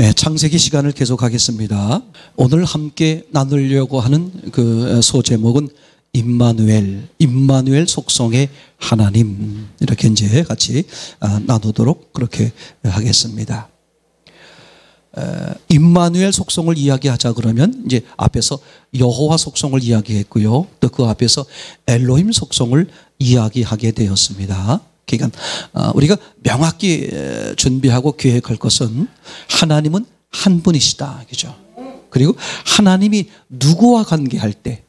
네, 창세기 시간을 계속하겠습니다. 오늘 함께 나누려고 하는 그 소제목은 임마누엘 속성의 하나님, 이렇게 이제 같이 나누도록 그렇게 하겠습니다. 임마누엘 속성을 이야기하자 그러면 이제 앞에서 여호와 속성을 이야기했고요. 또 그 앞에서 엘로힘 속성을 이야기하게 되었습니다. 그러니까 우리가 명확히 준비하고 계획할 것은 하나님은 한 분이시다, 그죠? 그리고 하나님이 누구와 관계할 때,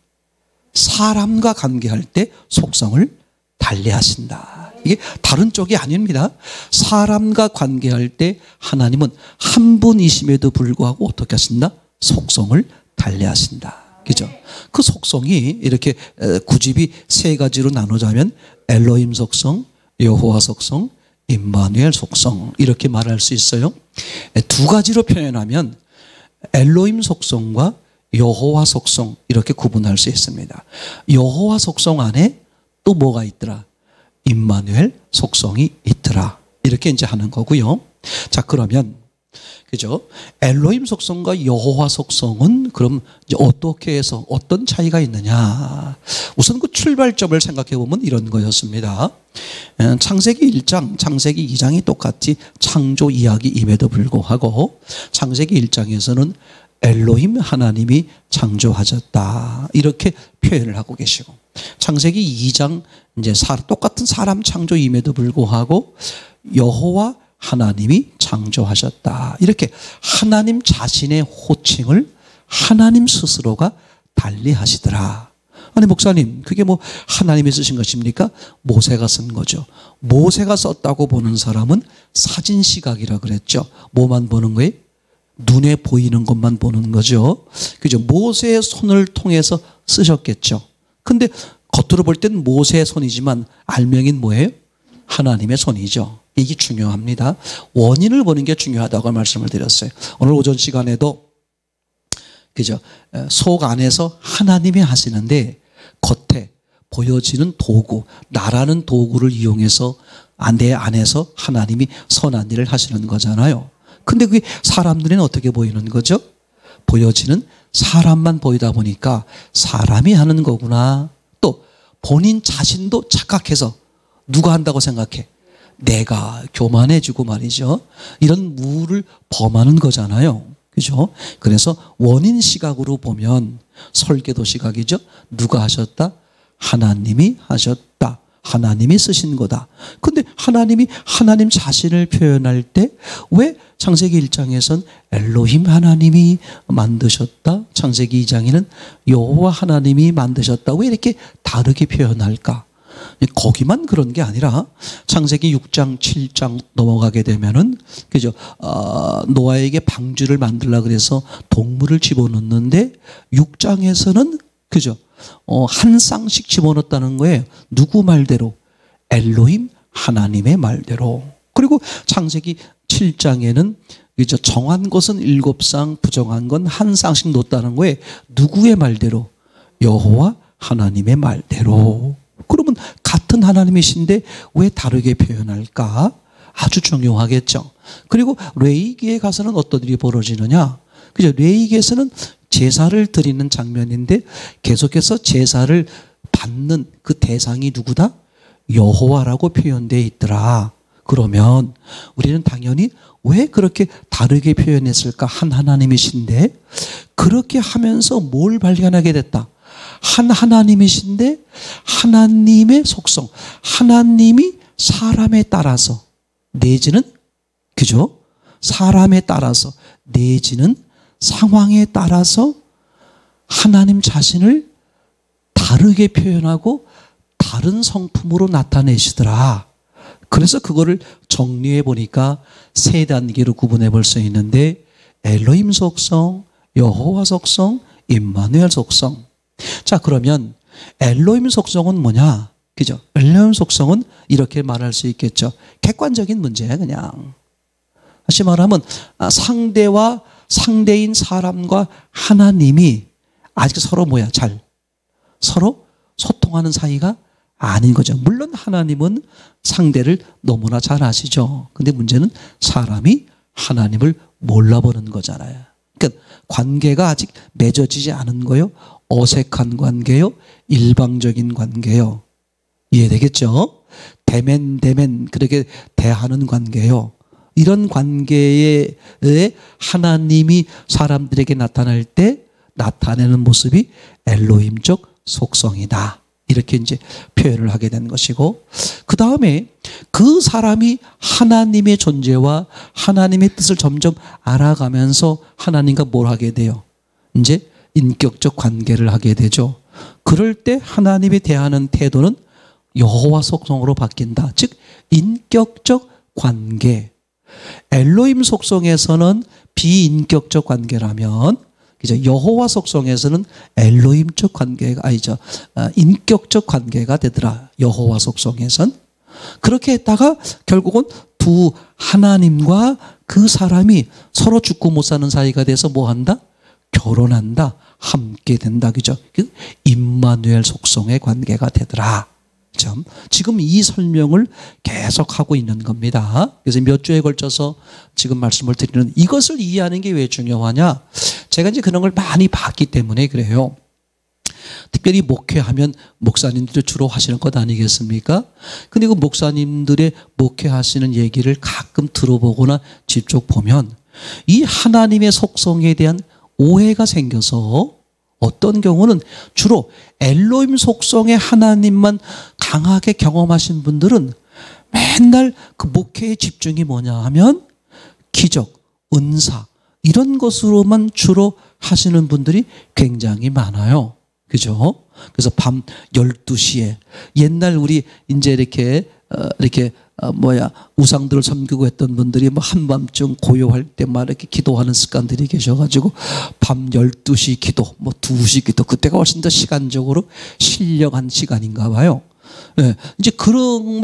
사람과 관계할 때 속성을 달리하신다. 이게 다른 쪽이 아닙니다. 사람과 관계할 때 하나님은 한 분이심에도 불구하고 어떻게 하신다? 속성을 달리하신다, 그죠? 그 속성이 이렇게 구집이 세 가지로 나누자면 엘로힘 속성, 여호와 속성, 임마누엘 속성, 이렇게 말할 수 있어요. 두 가지로 표현하면 엘로힘 속성과 여호와 속성, 이렇게 구분할 수 있습니다. 여호와 속성 안에 또 뭐가 있더라? 임마누엘 속성이 있더라, 이렇게 이제 하는 거고요. 자, 그러면 그죠? 엘로힘 속성과 여호와 속성은 그럼 이제 어떻게 해서 어떤 차이가 있느냐? 우선 그 출발점을 생각해 보면 이런 거였습니다. 창세기 1장, 창세기 2장이 똑같이 창조 이야기임에도 불구하고 창세기 1장에서는 엘로힘 하나님이 창조하셨다, 이렇게 표현을 하고 계시고, 창세기 2장 이제 똑같은 사람 창조임에도 불구하고 여호와 하나님이 창조하셨다, 이렇게 하나님 자신의 호칭을 하나님 스스로가 달리하시더라. 아니 목사님, 그게 뭐 하나님이 쓰신 것입니까? 모세가 쓴 거죠. 모세가 썼다고 보는 사람은 사진 시각이라 그랬죠. 뭐만 보는 거예요? 눈에 보이는 것만 보는 거죠. 그죠? 모세의 손을 통해서 쓰셨겠죠. 근데 겉으로 볼 때는 모세의 손이지만 알명인 뭐예요? 하나님의 손이죠. 이게 중요합니다. 원인을 보는 게 중요하다고 말씀을 드렸어요. 오늘 오전 시간에도 그죠? 속 안에서 하나님이 하시는데 겉에 보여지는 도구, 나라는 도구를 이용해서 내 안에서 하나님이 선한 일을 하시는 거잖아요. 근데 그게 사람 눈에는 어떻게 보이는 거죠? 보여지는 사람만 보이다 보니까 사람이 하는 거구나. 또 본인 자신도 착각해서 누가 한다고 생각해? 내가 교만해지고 말이죠. 이런 무를 범하는 거잖아요. 그죠? 그래서 원인 시각으로 보면 설계도 시각이죠. 누가 하셨다? 하나님이 하셨다. 하나님이 쓰신 거다. 근데 하나님이 하나님 자신을 표현할 때 왜 창세기 1장에선 엘로힘 하나님이 만드셨다, 창세기 2장에는 여호와 하나님이 만드셨다, 왜 이렇게 다르게 표현할까? 거기만 그런 게 아니라 창세기 6장, 7장 넘어가게 되면은 그죠? 노아에게 방주를 만들려고 그래서 동물을 집어넣는데 6장에서는 그죠? 한 쌍씩 집어넣었다는 거예요. 누구 말대로? 엘로힘 하나님의 말대로. 그리고 창세기 7장에는 그죠? 정한 것은 7쌍, 부정한 건 한 쌍씩 넣었다는 거예요. 누구의 말대로? 여호와 하나님의 말대로. 그러면 같은 하나님이신데 왜 다르게 표현할까? 아주 중요하겠죠. 그리고 레위기에 가서는 어떤 일이 벌어지느냐? 그죠? 레위기에서는 제사를 드리는 장면인데 계속해서 제사를 받는 그 대상이 누구다? 여호와라고 표현되어 있더라. 그러면 우리는 당연히 왜 그렇게 다르게 표현했을까? 한 하나님이신데 그렇게 하면서 뭘 발견하게 됐다? 한 하나님이신데 하나님의 속성, 하나님이 사람에 따라서 내지는 그죠? 사람에 따라서 내지는 상황에 따라서 하나님 자신을 다르게 표현하고 다른 성품으로 나타내시더라. 그래서 그거를 정리해 보니까 세 단계로 구분해 볼 수 있는데 엘로힘 속성, 여호와 속성, 임마누엘 속성. 자, 그러면 엘로힘 속성은 뭐냐? 그죠? 엘로힘 속성은 이렇게 말할 수 있겠죠. 객관적인 문제야, 그냥. 다시 말하면 상대와 상대인 사람과 하나님이 아직 서로 뭐야? 서로 소통하는 사이가 아닌 거죠. 물론 하나님은 상대를 너무나 잘 아시죠. 근데 문제는 사람이 하나님을 몰라보는 거잖아요. 그러니까 관계가 아직 맺어지지 않은 거요. 어색한 관계요. 일방적인 관계요. 이해되겠죠? 대면 그렇게 대하는 관계요. 이런 관계에 하나님이 사람들에게 나타날 때 나타내는 모습이 엘로힘적 속성이다. 이렇게 이제 표현을 하게 된 것이고, 그 다음에 그 사람이 하나님의 존재와 하나님의 뜻을 점점 알아가면서 하나님과 뭘 하게 돼요? 이제 인격적 관계를 하게 되죠. 그럴 때 하나님이 대하는 태도는 여호와 속성으로 바뀐다. 즉 인격적 관계. 엘로힘 속성에서는 비인격적 관계라면 그죠? 여호와 속성에서는 엘로힘적 관계가 아니죠. 인격적 관계가 되더라. 여호와 속성에선. 그렇게 했다가 결국은 두 하나님과 그 사람이 서로 죽고 못 사는 사이가 돼서 뭐 한다? 결혼한다. 함께 된다. 그죠? 임마누엘 속성의 관계가 되더라. 참, 지금 이 설명을 계속하고 있는 겁니다. 그래서 몇 주에 걸쳐서 지금 말씀을 드리는 이것을 이해하는 게 왜 중요하냐? 제가 이제 그런 걸 많이 봤기 때문에 그래요. 특별히 목회하면 목사님들이 주로 하시는 것 아니겠습니까? 근데 그 목사님들의 목회하시는 얘기를 가끔 들어보거나 직접 보면 이 하나님의 속성에 대한 오해가 생겨서 어떤 경우는 주로 엘로힘 속성의 하나님만 강하게 경험하신 분들은 맨날 그 목회의 집중이 뭐냐 하면 기적, 은사 이런 것으로만 주로 하시는 분들이 굉장히 많아요. 그죠? 그래서 밤 12시에 옛날 우리 이제 이렇게 우상들을 섬기고 했던 분들이 뭐 한밤중 고요할 때 막 이렇게 기도하는 습관들이 계셔가지고 밤 12시 기도, 뭐 2시 기도, 그때가 훨씬 더 시간적으로 신령한 시간인가 봐요. 예, 이제 그런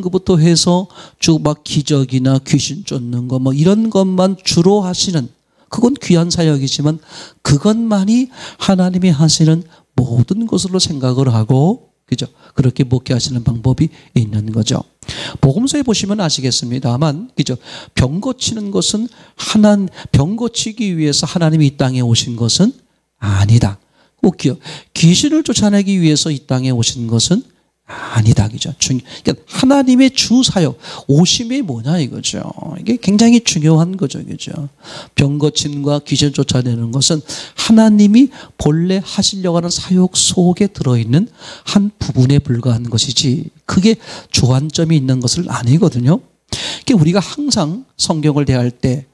것부터 해서 쭉 막 기적이나 귀신 쫓는 거 뭐 이런 것만 주로 하시는, 그건 귀한 사역이지만 그것만이 하나님이 하시는 모든 것으로 생각을 하고, 그죠? 그렇게 목회하시는 방법이 있는 거죠. 복음서에 보시면 아시겠습니다만, 그죠? 병 고치는 것은 병 고치기 위해서 하나님이 이 땅에 오신 것은 아니다. 꼭 기억. 귀신을 쫓아내기 위해서 이 땅에 오신 것은 아니다. 그죠? 그러니까 하나님의 주 사역, 오심이 뭐냐 이거죠. 이게 굉장히 중요한 거죠. 그죠? 병 고침과 귀신 쫓아내는 것은 하나님이 본래 하시려고 하는 사역 속에 들어있는 한 부분에 불과한 것이지, 그게 주안점이 있는 것은 아니거든요. 그러니까 우리가 항상 성경을 대할 때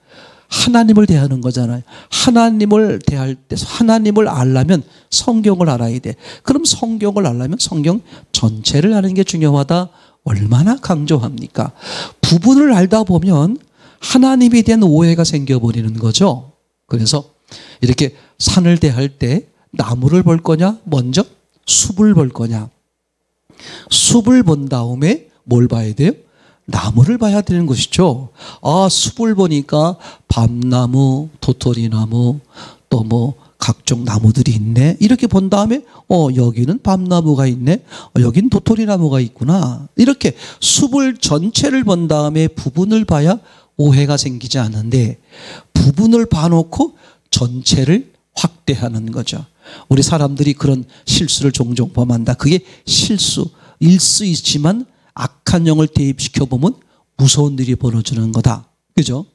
하나님을 대하는 거잖아요. 하나님을 대할 때 하나님을 알려면 성경을 알아야 돼. 그럼 성경을 알려면 성경 전체를 아는 게 중요하다. 얼마나 강조합니까? 부분을 알다 보면 하나님에 대한 오해가 생겨버리는 거죠. 그래서 이렇게 산을 대할 때 나무를 볼 거냐? 먼저 숲을 볼 거냐? 숲을 본 다음에 뭘 봐야 돼요? 나무를 봐야 되는 것이죠. 숲을 보니까 밤나무, 도토리나무, 또 뭐 각종 나무들이 있네. 이렇게 본 다음에 여기는 밤나무가 있네. 여긴 도토리나무가 있구나. 이렇게 숲을 전체를 본 다음에 부분을 봐야 오해가 생기지 않는데, 부분을 봐놓고 전체를 확대하는 거죠. 우리 사람들이 그런 실수를 종종 범한다. 그게 실수일 수 있지만 악한 영을 대입시켜 보면 무서운 일이 벌어지는 거다. 그죠?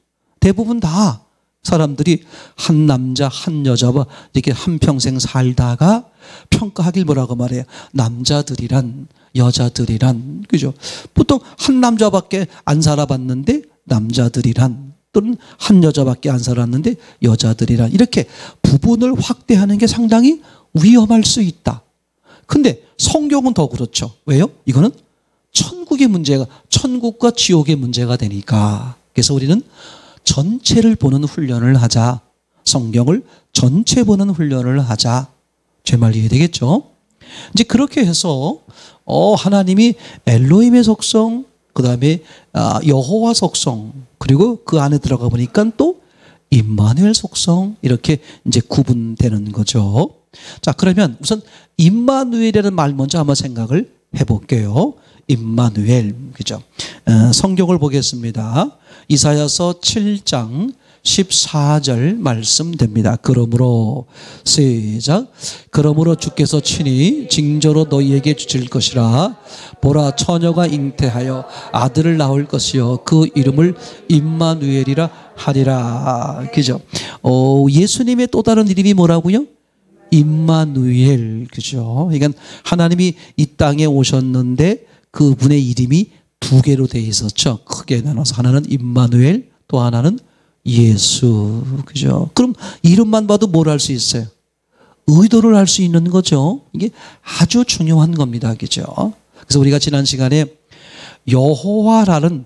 대부분 다 사람들이 한 남자 한 여자와 이렇게 한평생 살다가 평가하길 뭐라고 말해요? 남자들이란, 여자들이란. 그죠? 보통 한 남자밖에 안 살아봤는데 남자들이란, 또는 한 여자밖에 안 살았는데 여자들이란, 이렇게 부분을 확대하는 게 상당히 위험할 수 있다. 근데 성경은 더 그렇죠. 왜요? 이거는 천국의 문제가, 천국과 지옥의 문제가 되니까. 그래서 우리는 전체를 보는 훈련을 하자. 성경을 전체 보는 훈련을 하자. 제 말 이해되겠죠? 이제 그렇게 해서 하나님이 엘로힘의 속성, 그 다음에 여호와 속성, 그리고 그 안에 들어가 보니까 또 임마누엘 속성, 이렇게 이제 구분되는 거죠. 자, 그러면 우선 임마누엘이라는 말 먼저 한번 생각을 해볼게요. 임마누엘, 그죠? 성경을 보겠습니다. 이사야서 7장 14절 말씀 됩니다. 그러므로 시작. 그러므로 주께서 친히 징조로 너희에게 주실 것이라. 보라, 처녀가 잉태하여 아들을 낳을 것이요 그 이름을 임마누엘이라 하리라. 그죠? 예수님의 또 다른 이름이 뭐라고요? 임마누엘. 그죠? 그러니까 하나님이 이 땅에 오셨는데 그분의 이름이 두 개로 되어 있었죠. 크게 나눠서 하나는 임마누엘, 또 하나는 예수. 그죠? 그럼 이름만 봐도 뭘 할 수 있어요? 의도를 할 수 있는 거죠. 이게 아주 중요한 겁니다. 그죠? 그래서 우리가 지난 시간에 여호와라는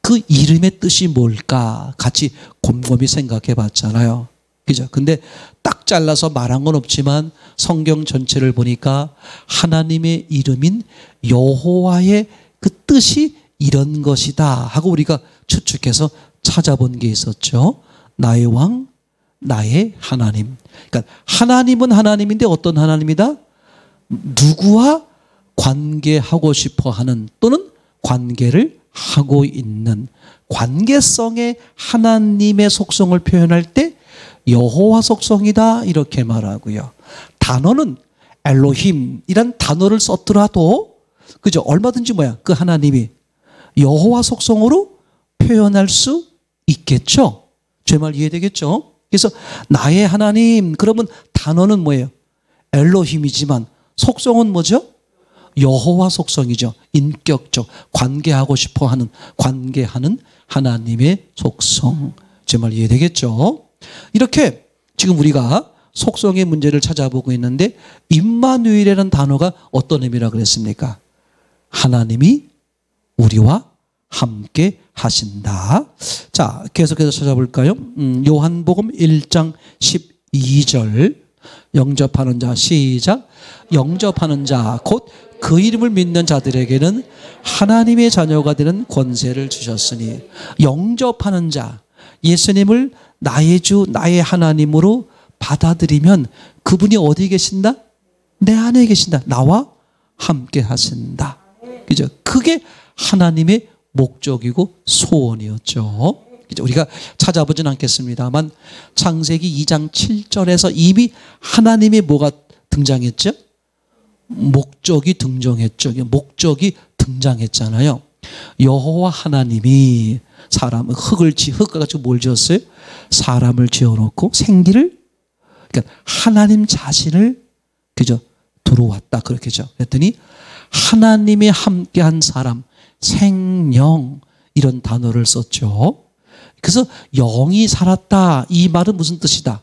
그 이름의 뜻이 뭘까 같이 곰곰이 생각해 봤잖아요. 그죠? 근데 딱 잘라서 말한 건 없지만 성경 전체를 보니까 하나님의 이름인 여호와의 그 뜻이 이런 것이다 하고 우리가 추측해서 찾아본 게 있었죠. 나의 왕, 나의 하나님. 그러니까 하나님은 하나님인데 어떤 하나님이다? 누구와 관계하고 싶어 하는 또는 관계를 하고 있는 관계성의 하나님의 속성을 표현할 때 여호와 속성이다 이렇게 말하고요. 단어는 엘로힘이란 단어를 썼더라도 그죠? 얼마든지 그 하나님이 여호와 속성으로 표현할 수 있겠죠? 제 말 이해되겠죠? 그래서 나의 하나님 그러면 단어는 뭐예요? 엘로힘이지만 속성은 뭐죠? 여호와 속성이죠. 인격적 관계하고 싶어하는 관계하는 하나님의 속성. 제 말 이해되겠죠? 이렇게 지금 우리가 속성의 문제를 찾아보고 있는데 임마누엘이라는 단어가 어떤 의미라 그랬습니까? 하나님이 우리와 함께 하신다. 자, 계속해서 찾아볼까요? 요한복음 1장 12절. 영접하는 자 시작. 영접하는 자 곧 그 이름을 믿는 자들에게는 하나님의 자녀가 되는 권세를 주셨으니. 영접하는 자, 예수님을 나의 주 나의 하나님으로 받아들이면 그분이 어디 계신다? 내 안에 계신다. 나와 함께 하신다. 그죠? 그게 하나님의 목적이고 소원이었죠. 그죠? 우리가 찾아보진 않겠습니다만 창세기 2장 7절에서 이미 하나님의 뭐가 등장했죠? 목적이 등장했죠. 목적이 등장했잖아요. 여호와 하나님이 사람 흙을 흙 가지고 뭘 지었어요? 사람을 지어놓고 생기를 그러니까 하나님 자신을 그죠? 들어왔다 그렇게죠. 그랬더니 하나님이 함께한 사람 생영 이런 단어를 썼죠. 그래서 영이 살았다 이 말은 무슨 뜻이다?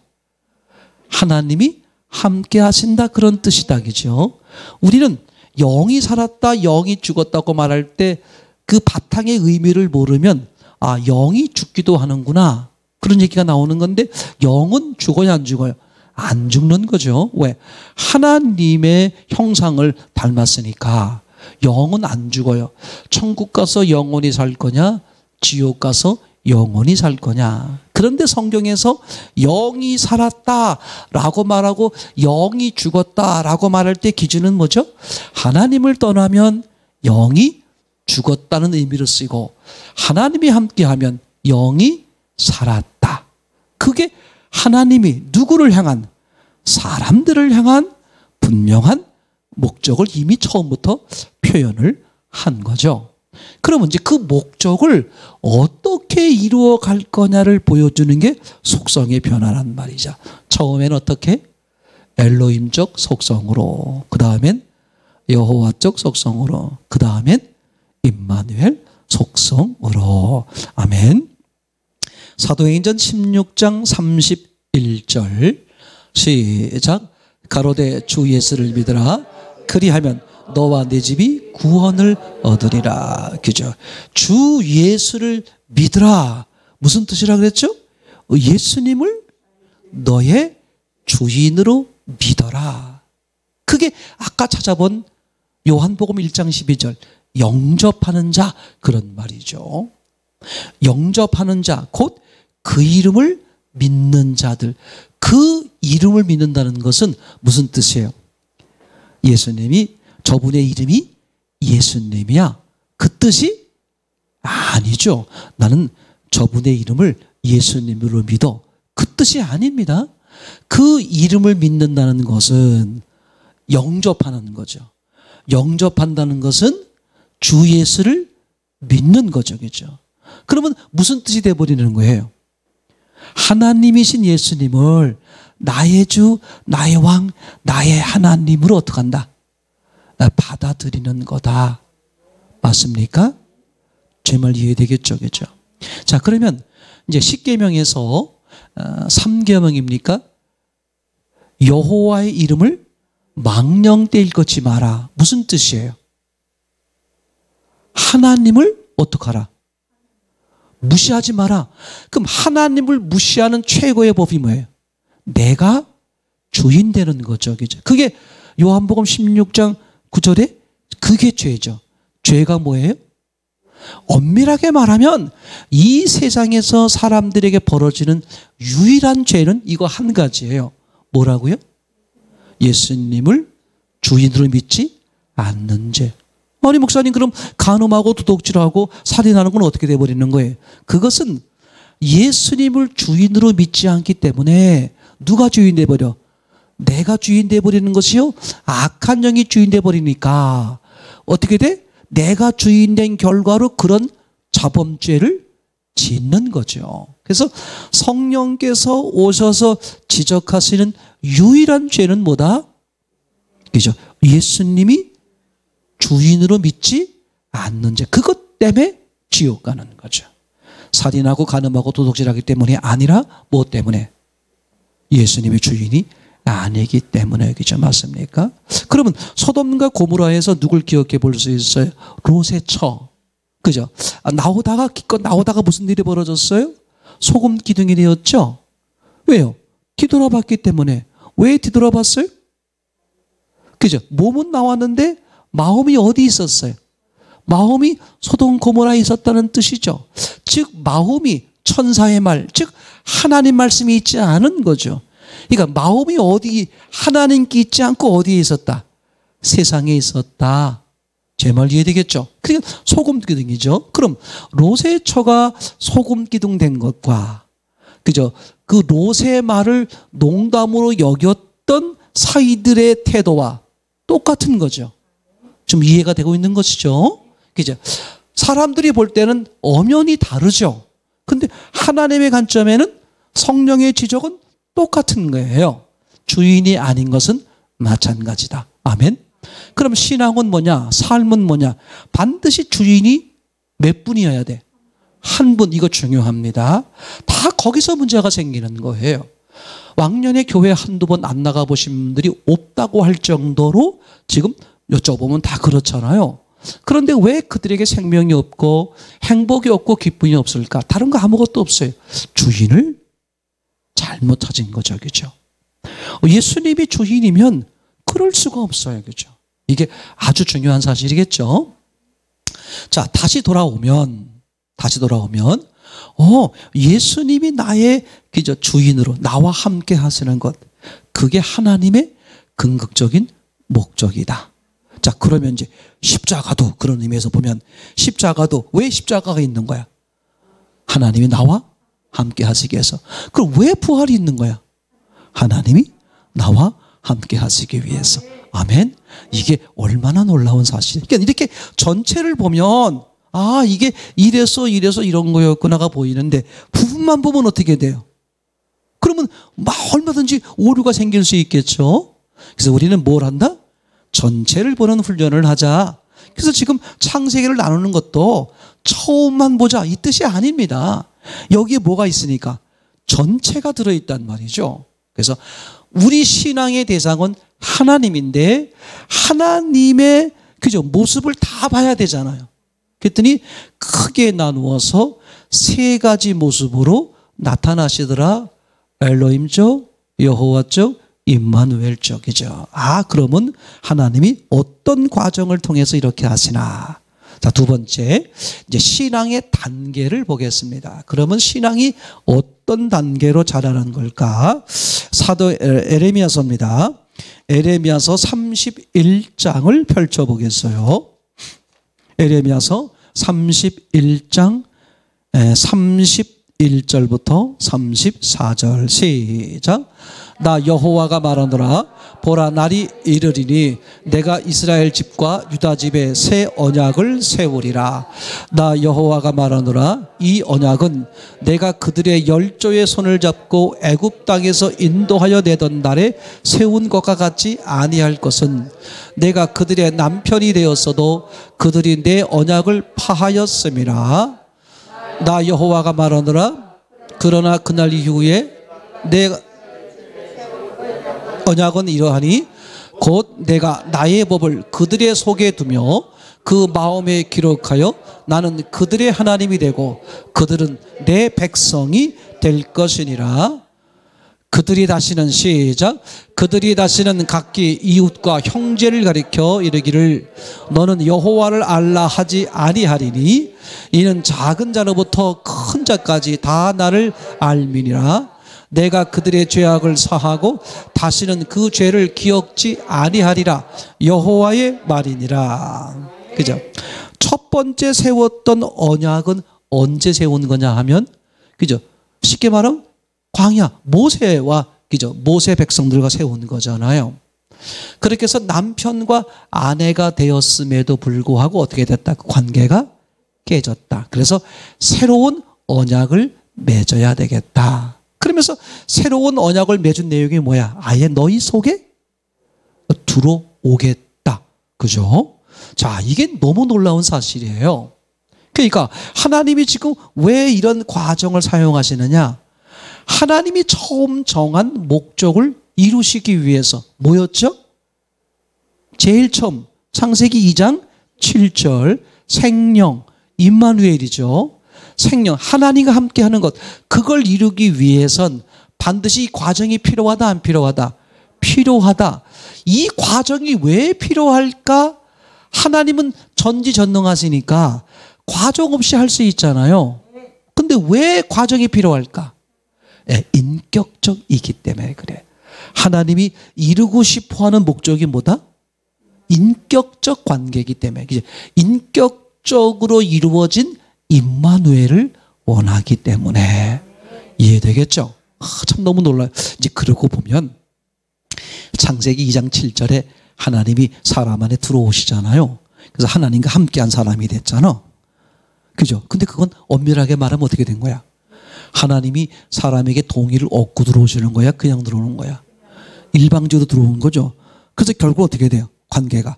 하나님이 함께 하신다 그런 뜻이다. 그죠? 우리는 영이 살았다 영이 죽었다고 말할 때 그 바탕의 의미를 모르면 아 영이 죽기도 하는구나 그런 얘기가 나오는 건데 영은 죽어요 안 죽어요? 안 죽는 거죠. 왜? 하나님의 형상을 닮았으니까 영은 안 죽어요. 천국 가서 영원히 살 거냐 지옥 가서 영원히 살 거냐. 그런데 성경에서 영이 살았다라고 말하고 영이 죽었다라고 말할 때 기준은 뭐죠? 하나님을 떠나면 영이 죽었다는 의미로 쓰이고 하나님이 함께하면 영이 살았다. 그게 하나님이 누구를 향한 사람들을 향한 분명한 목적을 이미 처음부터 표현을 한 거죠. 그러면 이제 그 목적을 어떻게 이루어 갈 거냐를 보여주는 게 속성의 변화란 말이죠. 처음에는 어떻게? 엘로힘적 속성으로, 그 다음엔 여호와적 속성으로, 그 다음엔 임마누엘 속성으로. 아멘. 사도행전 16장 31절 시작. 가로되 주 예수를 믿으라. 그리하면 너와 네 집이 구원을 얻으리라. 그죠? 주 예수를 믿으라. 무슨 뜻이라 그랬죠? 예수님을 너의 주인으로 믿어라. 그게 아까 찾아본 요한복음 1장 12절 영접하는 자 그런 말이죠. 영접하는 자 곧 그 이름을 믿는 자들. 그 이름을 믿는다는 것은 무슨 뜻이에요? 예수님이 저분의 이름이 예수님이야. 그 뜻이 아니죠. 나는 저분의 이름을 예수님으로 믿어. 그 뜻이 아닙니다. 그 이름을 믿는다는 것은 영접하는 거죠. 영접한다는 것은 주 예수를 믿는 거죠. 그죠? 그러면 무슨 뜻이 돼버리는 거예요? 하나님이신 예수님을 나의 주, 나의 왕, 나의 하나님으로 어떻게 한다? 받아들이는 거다. 맞습니까? 제 말 이해되겠죠? 그죠? 자, 그러면 이제 10계명에서 3계명입니까? 여호와의 이름을 망령되이 걷지 마라. 무슨 뜻이에요? 하나님을 어떡하라? 무시하지 마라. 그럼 하나님을 무시하는 최고의 법이 뭐예요? 내가 주인 되는 거죠. 그죠? 그게 요한복음 16장 9절에 그게 죄죠. 죄가 뭐예요? 엄밀하게 말하면 이 세상에서 사람들에게 벌어지는 유일한 죄는 이거 한 가지예요. 뭐라고요? 예수님을 주인으로 믿지 않는 죄. 아니 목사님 그럼 간음하고 도둑질하고 살인하는 건 어떻게 돼버리는 거예요? 그것은 예수님을 주인으로 믿지 않기 때문에 누가 주인 돼버려? 내가 주인 돼버리는 것이요? 악한 영이 주인 돼버리니까 어떻게 돼? 내가 주인 된 결과로 그런 자범죄를 짓는 거죠. 그래서 성령께서 오셔서 지적하시는 유일한 죄는 뭐다? 그죠? 예수님이 주인으로 믿지 않는 죄. 그것 때문에 지옥 가는 거죠. 살인하고 간음하고 도둑질하기 때문이 아니라 뭐 때문에? 예수님의 주인이 아니기 때문에. 그죠? 맞습니까? 그러면 소돔과 고모라에서 누굴 기억해 볼 수 있어요? 롯의 처. 그죠? 나오다가 기껏 나오다가 무슨 일이 벌어졌어요? 소금 기둥이 되었죠? 왜요? 뒤돌아봤기 때문에. 왜 뒤돌아봤어요? 그죠? 몸은 나왔는데 마음이 어디 있었어요? 마음이 소돔 고모라에 있었다는 뜻이죠. 즉 마음이 천사의 말, 즉 하나님 말씀이 있지 않은 거죠. 그러니까 마음이 어디 하나님께 있지 않고 어디에 있었다? 세상에 있었다. 제 말 이해되겠죠? 그러니까 소금 기둥이죠. 그럼 롯의 처가 소금 기둥 된 것과 그죠? 그 롯의 말을 농담으로 여겼던 사이들의 태도와 똑같은 거죠. 좀 이해가 되고 있는 것이죠. 그죠? 사람들이 볼 때는 엄연히 다르죠. 근데 하나님의 관점에는 성령의 지적은 똑같은 거예요. 주인이 아닌 것은 마찬가지다. 아멘. 그럼 신앙은 뭐냐? 삶은 뭐냐? 반드시 주인이 몇 분이어야 돼? 한 분. 이거 중요합니다. 다 거기서 문제가 생기는 거예요. 왕년에 교회 한두 번 안 나가보신 분들이 없다고 할 정도로 지금 여쭤보면 다 그렇잖아요. 그런데 왜 그들에게 생명이 없고 행복이 없고 기쁨이 없을까? 다른 거 아무것도 없어요. 주인을 잘못 찾은 거죠. 그죠? 예수님이 주인이면 그럴 수가 없어요. 그죠? 이게 아주 중요한 사실이겠죠? 자, 다시 돌아오면, 예수님이 나의 그저 주인으로 나와 함께 하시는 것, 그게 하나님의 궁극적인 목적이다. 자, 그러면 이제 십자가도 그런 의미에서 보면 십자가도 왜 십자가가 있는 거야? 하나님이 나와 함께 하시기 위해서. 그럼 왜 부활이 있는 거야? 하나님이 나와 함께 하시기 위해서. 아멘. 이게 얼마나 놀라운 사실이에요. 그러니까 이렇게 전체를 보면 이게 이래서 이런 거였구나가 보이는데 부분만 보면 어떻게 돼요? 그러면 얼마든지 오류가 생길 수 있겠죠. 그래서 우리는 뭘 한다? 전체를 보는 훈련을 하자. 그래서 지금 창세기를 나누는 것도 처음만 보자 이 뜻이 아닙니다. 여기에 뭐가 있으니까 전체가 들어있단 말이죠. 그래서 우리 신앙의 대상은 하나님인데 하나님의 그죠 모습을 다 봐야 되잖아요. 그랬더니 크게 나누어서 세 가지 모습으로 나타나시더라. 엘로힘적, 여호와적, 임마누엘적이죠. 그러면 하나님이 어떤 과정을 통해서 이렇게 하시나. 자, 두 번째, 이제 신앙의 단계를 보겠습니다. 그러면 신앙이 어떤 단계로 자라는 걸까? 사도 에레미야서입니다. 에레미야서 31장을 펼쳐보겠어요. 에레미야서 31장 1절부터 34절 시작. 나 여호와가 말하노라. 보라, 날이 이르리니 내가 이스라엘 집과 유다 집에 새 언약을 세우리라. 나 여호와가 말하노라. 이 언약은 내가 그들의 열조의 손을 잡고 애굽 땅에서 인도하여 내던 날에 세운 것과 같지 아니할 것은 내가 그들의 남편이 되었어도 그들이 내 언약을 파하였음이라. 나 여호와가 말하노라. 그러나 그날 이후에 내가 언약은 이러하니 곧 내가 나의 법을 그들의 속에 두며 그 마음에 기록하여 나는 그들의 하나님이 되고 그들은 내 백성이 될 것이니라. 그들이 다시는 시작. 그들이 다시는 각기 이웃과 형제를 가리켜 이르기를 너는 여호와를 알라 하지 아니하리니 이는 작은 자로부터 큰 자까지 다 나를 알미니라. 내가 그들의 죄악을 사하고 다시는 그 죄를 기억지 아니하리라. 여호와의 말이니라. 그죠? 첫 번째 세웠던 언약은 언제 세운 거냐 하면, 그죠? 쉽게 말하면 광야 모세와, 그죠? 모세 백성들과 세운 거잖아요. 그렇게 해서 남편과 아내가 되었음에도 불구하고 어떻게 됐다? 그 관계가 깨졌다. 그래서 새로운 언약을 맺어야 되겠다. 그러면서 새로운 언약을 맺은 내용이 뭐야? 아예 너희 속에 들어오겠다. 그죠? 자, 이게 너무 놀라운 사실이에요. 그러니까 하나님이 지금 왜 이런 과정을 사용하시느냐? 하나님이 처음 정한 목적을 이루시기 위해서 뭐였죠? 제일 처음 창세기 2장 7절 생령 임마누엘이죠. 생명, 하나님과 함께하는 것, 그걸 이루기 위해선 반드시 이 과정이 필요하다 안 필요하다? 필요하다. 이 과정이 왜 필요할까? 하나님은 전지전능하시니까 과정 없이 할 수 있잖아요. 근데 왜 과정이 필요할까? 네, 인격적이기 때문에 그래. 하나님이 이루고 싶어하는 목적이 뭐다? 인격적 관계이기 때문에. 인격적으로 이루어진 임마누엘을 원하기 때문에. 이해되겠죠? 참 너무 놀라요. 이제 그러고 보면 창세기 2장 7절에 하나님이 사람 안에 들어오시잖아요. 그래서 하나님과 함께한 사람이 됐잖아. 그죠? 근데 그건 엄밀하게 말하면 어떻게 된 거야? 하나님이 사람에게 동의를 얻고 들어오시는 거야? 그냥 들어오는 거야? 일방적으로 들어온 거죠. 그래서 결국 어떻게 돼요? 관계가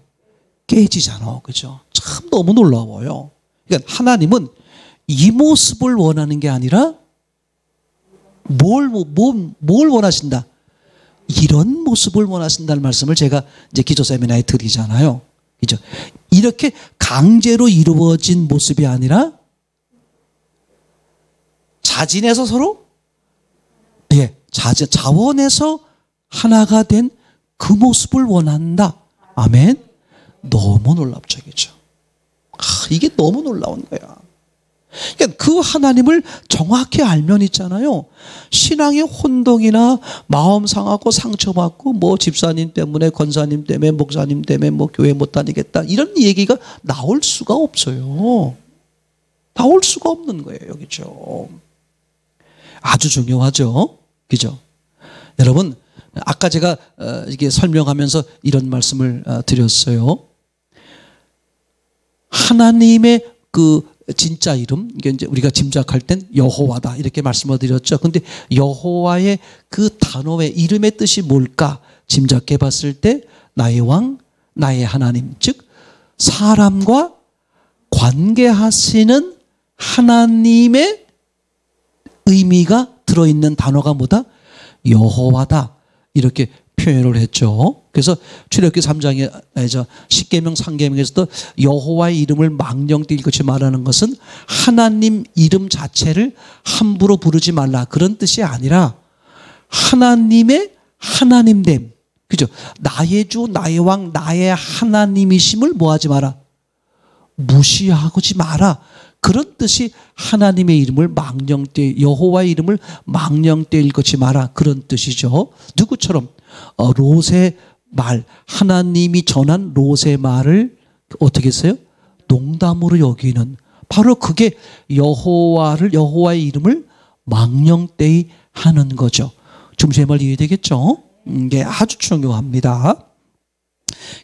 깨지잖아. 그죠? 참 너무 놀라워요. 그러니까 하나님은 이 모습을 원하는 게 아니라 뭘 원하신다? 이런 모습을 원하신다는 말씀을 제가 이제 기도 세미나에 드리잖아요. 그죠? 이렇게 강제로 이루어진 모습이 아니라 자진해서 서로, 예, 자원해서 하나가 된 그 모습을 원한다. 아멘. 너무 놀랍적이죠. 이게 너무 놀라운 거야. 그러니까 그 하나님을 정확히 알면 있잖아요. 신앙의 혼동이나 마음 상하고 상처받고 뭐 집사님 때문에, 권사님 때문에, 목사님 때문에 뭐 교회 못 다니겠다 이런 얘기가 나올 수가 없어요. 나올 수가 없는 거예요. 여기죠. 아주 중요하죠. 그죠? 여러분, 아까 제가 이게 설명하면서 이런 말씀을 드렸어요. 하나님의 그 진짜 이름, 이게 이제 우리가 짐작할 땐 여호와다 이렇게 말씀을 드렸죠. 근데 여호와의 그 단어의 이름의 뜻이 뭘까 짐작해 봤을 때 나의 왕, 나의 하나님, 즉 사람과 관계하시는 하나님의 의미가 들어있는 단어가 뭐다? 여호와다. 이렇게 표현을 했죠. 그래서 출애굽기 3장에 십계명 상계명에서도 여호와의 이름을 망령되이 것이 말하는 것은 하나님 이름 자체를 함부로 부르지 말라 그런 뜻이 아니라 하나님의 하나님됨, 그죠? 나의 주, 나의 왕, 나의 하나님이심을 뭐하지 마라? 무시하지 마라. 그런 뜻이 하나님의 이름을 망령되, 여호와의 이름을 망령되일 것이 마라. 그런 뜻이죠. 누구처럼? 롯의 말, 하나님이 전한 롯의 말을 어떻게 했어요? 농담으로 여기는, 바로 그게 여호와의 이름을 망령되이 하는 거죠. 지금 제 말 이해되겠죠? 이게 아주 중요합니다.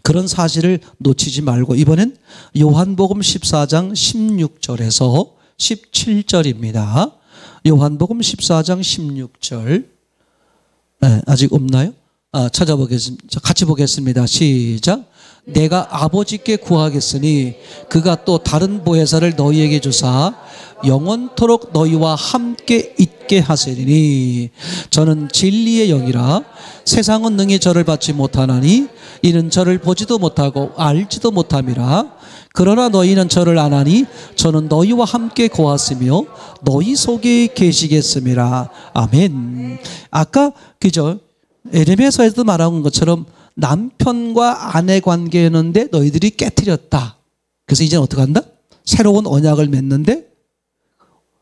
그런 사실을 놓치지 말고 이번엔 요한복음 14장 16절에서 17절입니다. 요한복음 14장 16절. 네, 아직 없나요? 찾아보겠습니다. 같이 보겠습니다. 시작. 내가 아버지께 구하겠으니 그가 또 다른 보혜사를 너희에게 주사 영원토록 너희와 함께 있게 하시리니 저는 진리의 영이라 세상은 능히 저를 받지 못하나니 이는 저를 보지도 못하고 알지도 못함이라. 그러나 너희는 저를 아나니 저는 너희와 함께 거하시며 너희 속에 계시겠음이라. 아멘. 아까 그죠? 에레미야서에도 말한 것처럼 남편과 아내 관계였는데 너희들이 깨트렸다. 그래서 이제는 어떻게 한다? 새로운 언약을 맺는데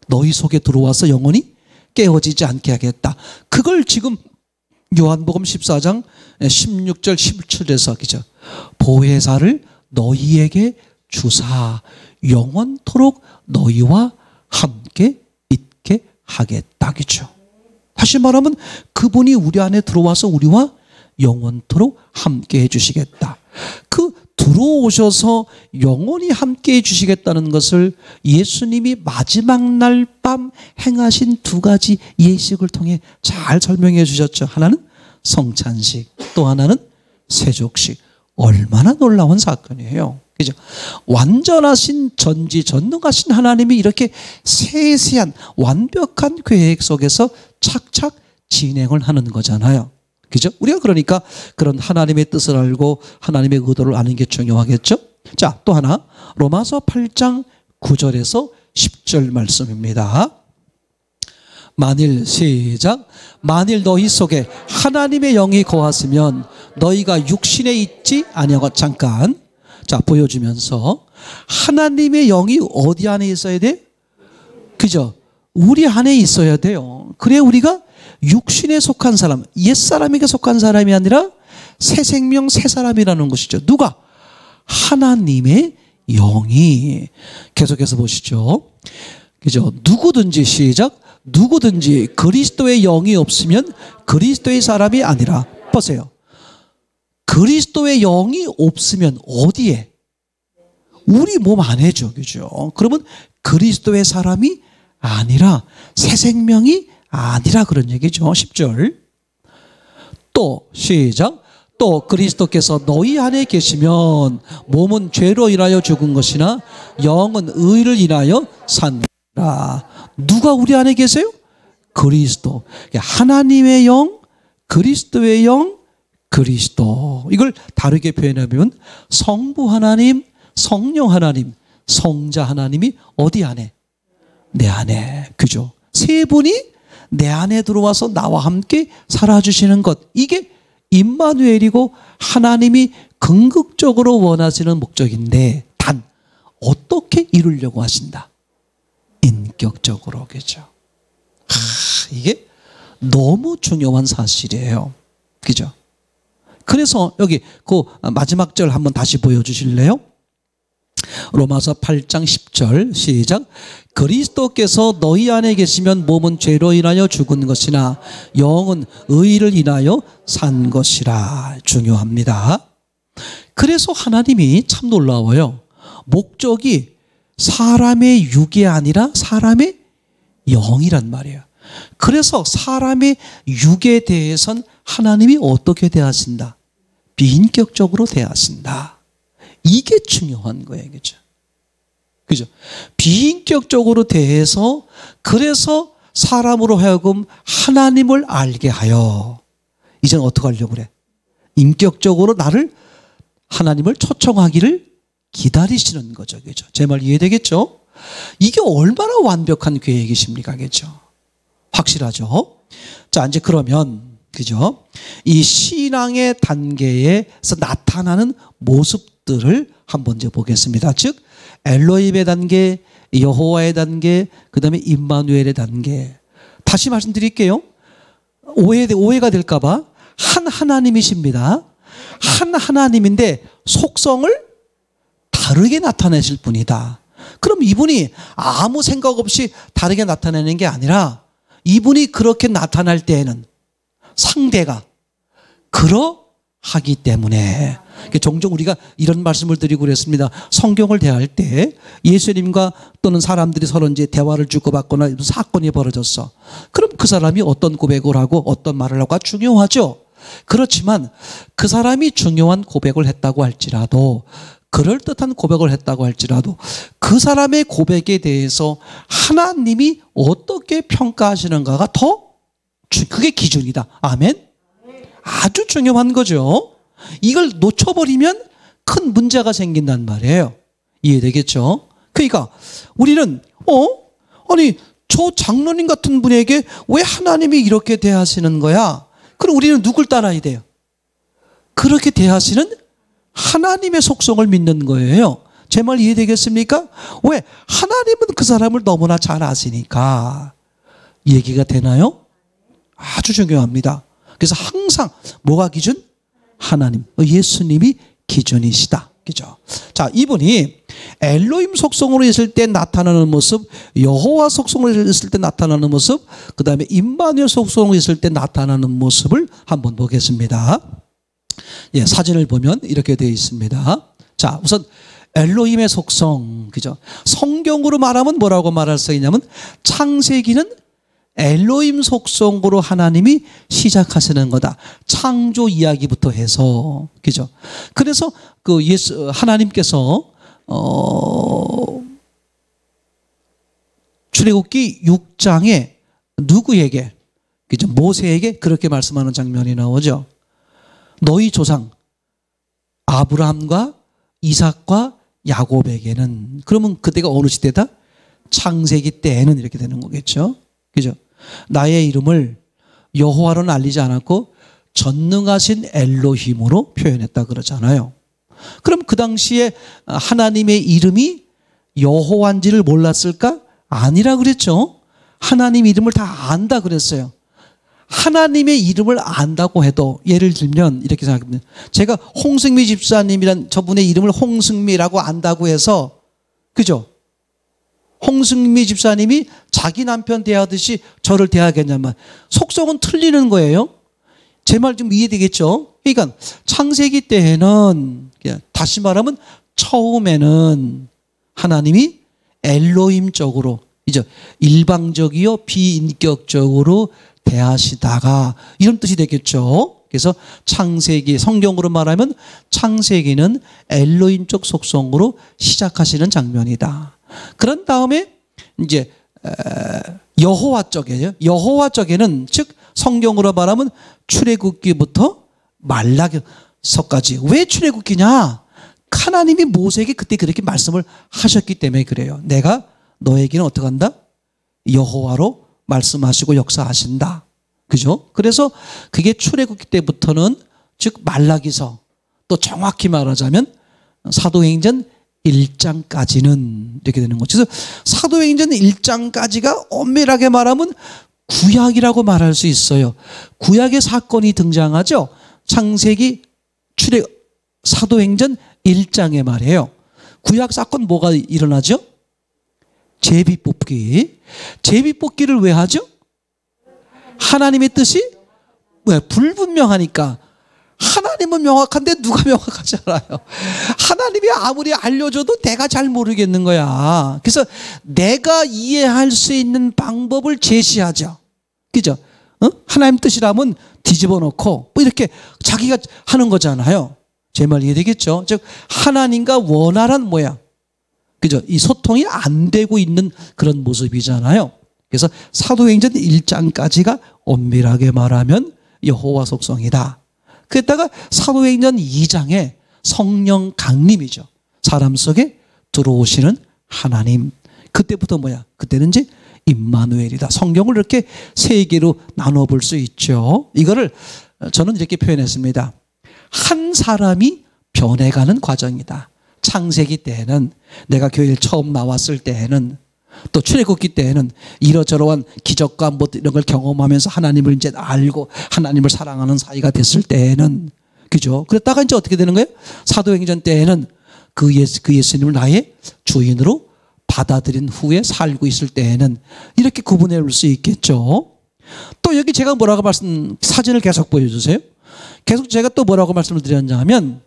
너희 속에 들어와서 영원히 깨어지지 않게 하겠다. 그걸 지금 요한복음 14장 16절 17절에서 그죠? 보혜사를 너희에게 주사 영원토록 너희와 함께 있게 하겠다. 그죠? 다시 말하면 그분이 우리 안에 들어와서 우리와 영원토록 함께 해주시겠다. 그 들어오셔서 영원히 함께 해주시겠다는 것을 예수님이 마지막 날 밤 행하신 두 가지 예식을 통해 잘 설명해 주셨죠. 하나는 성찬식, 또 하나는 세족식. 얼마나 놀라운 사건이에요. 그죠? 완전하신 전지전능하신 하나님이 이렇게 세세한 완벽한 계획 속에서 착착 진행을 하는 거잖아요. 그죠? 우리가 그러니까 그런 하나님의 뜻을 알고 하나님의 의도를 아는 게 중요하겠죠? 자, 또 하나. 로마서 8장 9절에서 10절 말씀입니다. 만일 시작. 만일 너희 속에 하나님의 영이 거하시면 너희가 육신에 있지 아니하고. 잠깐. 자, 보여주면서 하나님의 영이 어디 안에 있어야 돼? 그죠? 우리 안에 있어야 돼요. 그래 우리가 육신에 속한 사람, 옛사람에게 속한 사람이 아니라 새 생명, 새 사람이라는 것이죠. 누가? 하나님의 영이. 계속해서 보시죠. 그죠? 누구든지 시작. 누구든지 그리스도의 영이 없으면 그리스도의 사람이 아니라. 보세요. 그리스도의 영이 없으면 어디에? 우리 몸 안에죠. 그죠? 그러면 그리스도의 사람이 아니라 새 생명이 아니라 그런 얘기죠. 10절. 또 시작. 또 그리스도께서 너희 안에 계시면 몸은 죄로 인하여 죽은 것이나 영은 의를 인하여 산다. 누가 우리 안에 계세요? 그리스도. 하나님의 영, 그리스도의 영, 그리스도. 이걸 다르게 표현하면 성부 하나님, 성령 하나님, 성자 하나님이 어디 안에? 내 안에. 그죠? 세 분이 내 안에 들어와서 나와 함께 살아주시는 것. 이게 임마누엘이고 하나님이 궁극적으로 원하시는 목적인데 단 어떻게 이루려고 하신다? 인격적으로. 그죠? 이게 너무 중요한 사실이에요. 그죠? 그래서 여기 그 마지막 절 한번 다시 보여주실래요? 로마서 8장 10절 시작. 그리스도께서 너희 안에 계시면 몸은 죄로 인하여 죽은 것이나 영은 의를 인하여 산 것이라. 중요합니다. 그래서 하나님이 참 놀라워요. 목적이 사람의 육이 아니라 사람의 영이란 말이에요. 그래서 사람의 육에 대해선 하나님이 어떻게 대하신다? 비인격적으로 대하신다. 이게 중요한 거예요. 그죠? 그죠? 비인격적으로 대해서 그래서 사람으로 하여금 하나님을 알게 하여 이제는 어떻게 하려고 그래? 인격적으로 나를 하나님을 초청하기를 기다리시는 거죠. 그죠? 제 말 이해되겠죠? 이게 얼마나 완벽한 계획이십니까? 그죠? 확실하죠? 자, 이제 그러면 그죠? 이 신앙의 단계에서 나타나는 모습들을 한번 이제 보겠습니다. 즉 엘로힘의 단계, 여호와의 단계, 그 다음에 임마누엘의 단계. 다시 말씀드릴게요. 오해가 될까 봐. 한 하나님이십니다. 한 하나님인데 속성을 다르게 나타내실 분이다. 그럼 이분이 아무 생각 없이 다르게 나타내는 게 아니라 이분이 그렇게 나타날 때에는 상대가 그러하기 때문에 종종 우리가 이런 말씀을 드리고 그랬습니다. 성경을 대할 때 예수님과 또는 사람들이 서로 이제 대화를 주고받거나 사건이 벌어졌어. 그럼 그 사람이 어떤 고백을 하고 어떤 말을 하고가 중요하죠. 그렇지만 그 사람이 중요한 고백을 했다고 할지라도, 그럴듯한 고백을 했다고 할지라도 그 사람의 고백에 대해서 하나님이 어떻게 평가하시는가가 더 그게 기준이다. 아멘? 아주 중요한 거죠. 이걸 놓쳐버리면 큰 문제가 생긴단 말이에요. 이해되겠죠? 그러니까 우리는 아니 저 장로님 같은 분에게 왜 하나님이 이렇게 대하시는 거야? 그럼 우리는 누굴 따라야 돼요? 그렇게 대하시는 하나님의 속성을 믿는 거예요. 제 말 이해되겠습니까? 왜? 하나님은 그 사람을 너무나 잘 아시니까. 얘기가 되나요? 아주 중요합니다. 그래서 항상 뭐가 기준? 하나님, 예수님이 기준이시다. 그죠? 자, 이분이 엘로힘 속성으로 있을 때 나타나는 모습, 여호와 속성으로 있을 때 나타나는 모습, 그 다음에 임마누엘 속성으로 있을 때 나타나는 모습을 한번 보겠습니다. 예, 사진을 보면 이렇게 되어 있습니다. 자, 우선 엘로힘의 속성, 그죠? 성경으로 말하면 뭐라고 말할 수 있냐면 창세기는 엘로힘 속성으로 하나님이 시작하시는 거다. 창조 이야기부터 해서, 그죠? 그래서 하나님께서 출애굽기 6장에 누구에게, 그죠? 모세에게 그렇게 말씀하는 장면이 나오죠. 너희 조상 아브라함과 이삭과 야곱에게는, 그러면 그때가 어느 시대다? 창세기 때에는 이렇게 되는 거겠죠. 그죠? 나의 이름을 여호와로는 알리지 않았고 전능하신 엘로힘으로 표현했다 그러잖아요. 그럼 그 당시에 하나님의 이름이 여호와인지를 몰랐을까? 아니라 그랬죠. 하나님 이름을 다 안다 그랬어요. 하나님의 이름을 안다고 해도 예를 들면 이렇게 생각합니다. 제가 홍승미 집사님이란 저분의 이름을 홍승미라고 안다고 해서, 그죠? 홍승미 집사님이 자기 남편 대하듯이 저를 대하겠냐면 속성은 틀리는 거예요. 제 말 좀 이해되겠죠? 그러니까 창세기 때에는, 다시 말하면 처음에는 하나님이 엘로힘적으로, 이제 일방적이요 비인격적으로 대하시다가, 이런 뜻이 되겠죠. 그래서 창세기, 성경으로 말하면 창세기는 엘로힘적 속성으로 시작하시는 장면이다. 그런 다음에 이제 여호와 쪽이에요. 여호와 쪽에는, 즉 성경으로 말하면 출애굽기부터 말라기서까지. 왜 출애굽기냐? 하나님이 모세에게 그때 그렇게 말씀을 하셨기 때문에 그래요. 내가 너에게는 어떻게 한다? 여호와로 말씀하시고 역사하신다. 그죠? 그래서 그게 출애굽기 때부터는, 즉 말라기서, 또 정확히 말하자면 사도행전 1장까지는 이렇게 되는 거죠. 그래서 사도행전 1장까지가 엄밀하게 말하면 구약이라고 말할 수 있어요. 구약의 사건이 등장하죠. 창세기, 사도행전 1장에 말이에요. 구약 사건 뭐가 일어나죠? 제비뽑기. 제비뽑기를 왜 하죠? 하나님의 뜻이 왜? 불분명하니까. 하나님은 명확한데 누가 명확하지 않아요. 하나님이 아무리 알려줘도 내가 잘 모르겠는 거야. 그래서 내가 이해할 수 있는 방법을 제시하죠. 그죠? 하나님 뜻이라면 뒤집어 놓고 뭐 이렇게 자기가 하는 거잖아요. 제 말 이해되겠죠? 즉 하나님과 원활한 모양, 그죠? 이 소통이 안 되고 있는 그런 모습이잖아요. 그래서 사도행전 1장까지가 엄밀하게 말하면 여호와 속성이다. 그랬다가 사도행전 2장에 성령 강림이죠. 사람 속에 들어오시는 하나님. 그때부터 뭐야? 그때는 이제 임마누엘이다. 성경을 이렇게 세 개로 나눠볼 수 있죠. 이거를 저는 이렇게 표현했습니다. 한 사람이 변해가는 과정이다. 창세기 때에는, 내가 교회에 처음 나왔을 때에는, 또 출애굽기 때에는 이러저러한 기적과 뭐 이런 걸 경험하면서 하나님을 이제 알고 하나님을 사랑하는 사이가 됐을 때에는, 그죠? 그랬다가 이제 어떻게 되는 거예요? 사도행전 때에는 그 예수님을 나의 주인으로 받아들인 후에 살고 있을 때에는 이렇게 구분해 볼 수 있겠죠. 또 여기 제가 뭐라고 사진을 계속 보여주세요. 계속 제가 또 뭐라고 말씀을 드렸냐면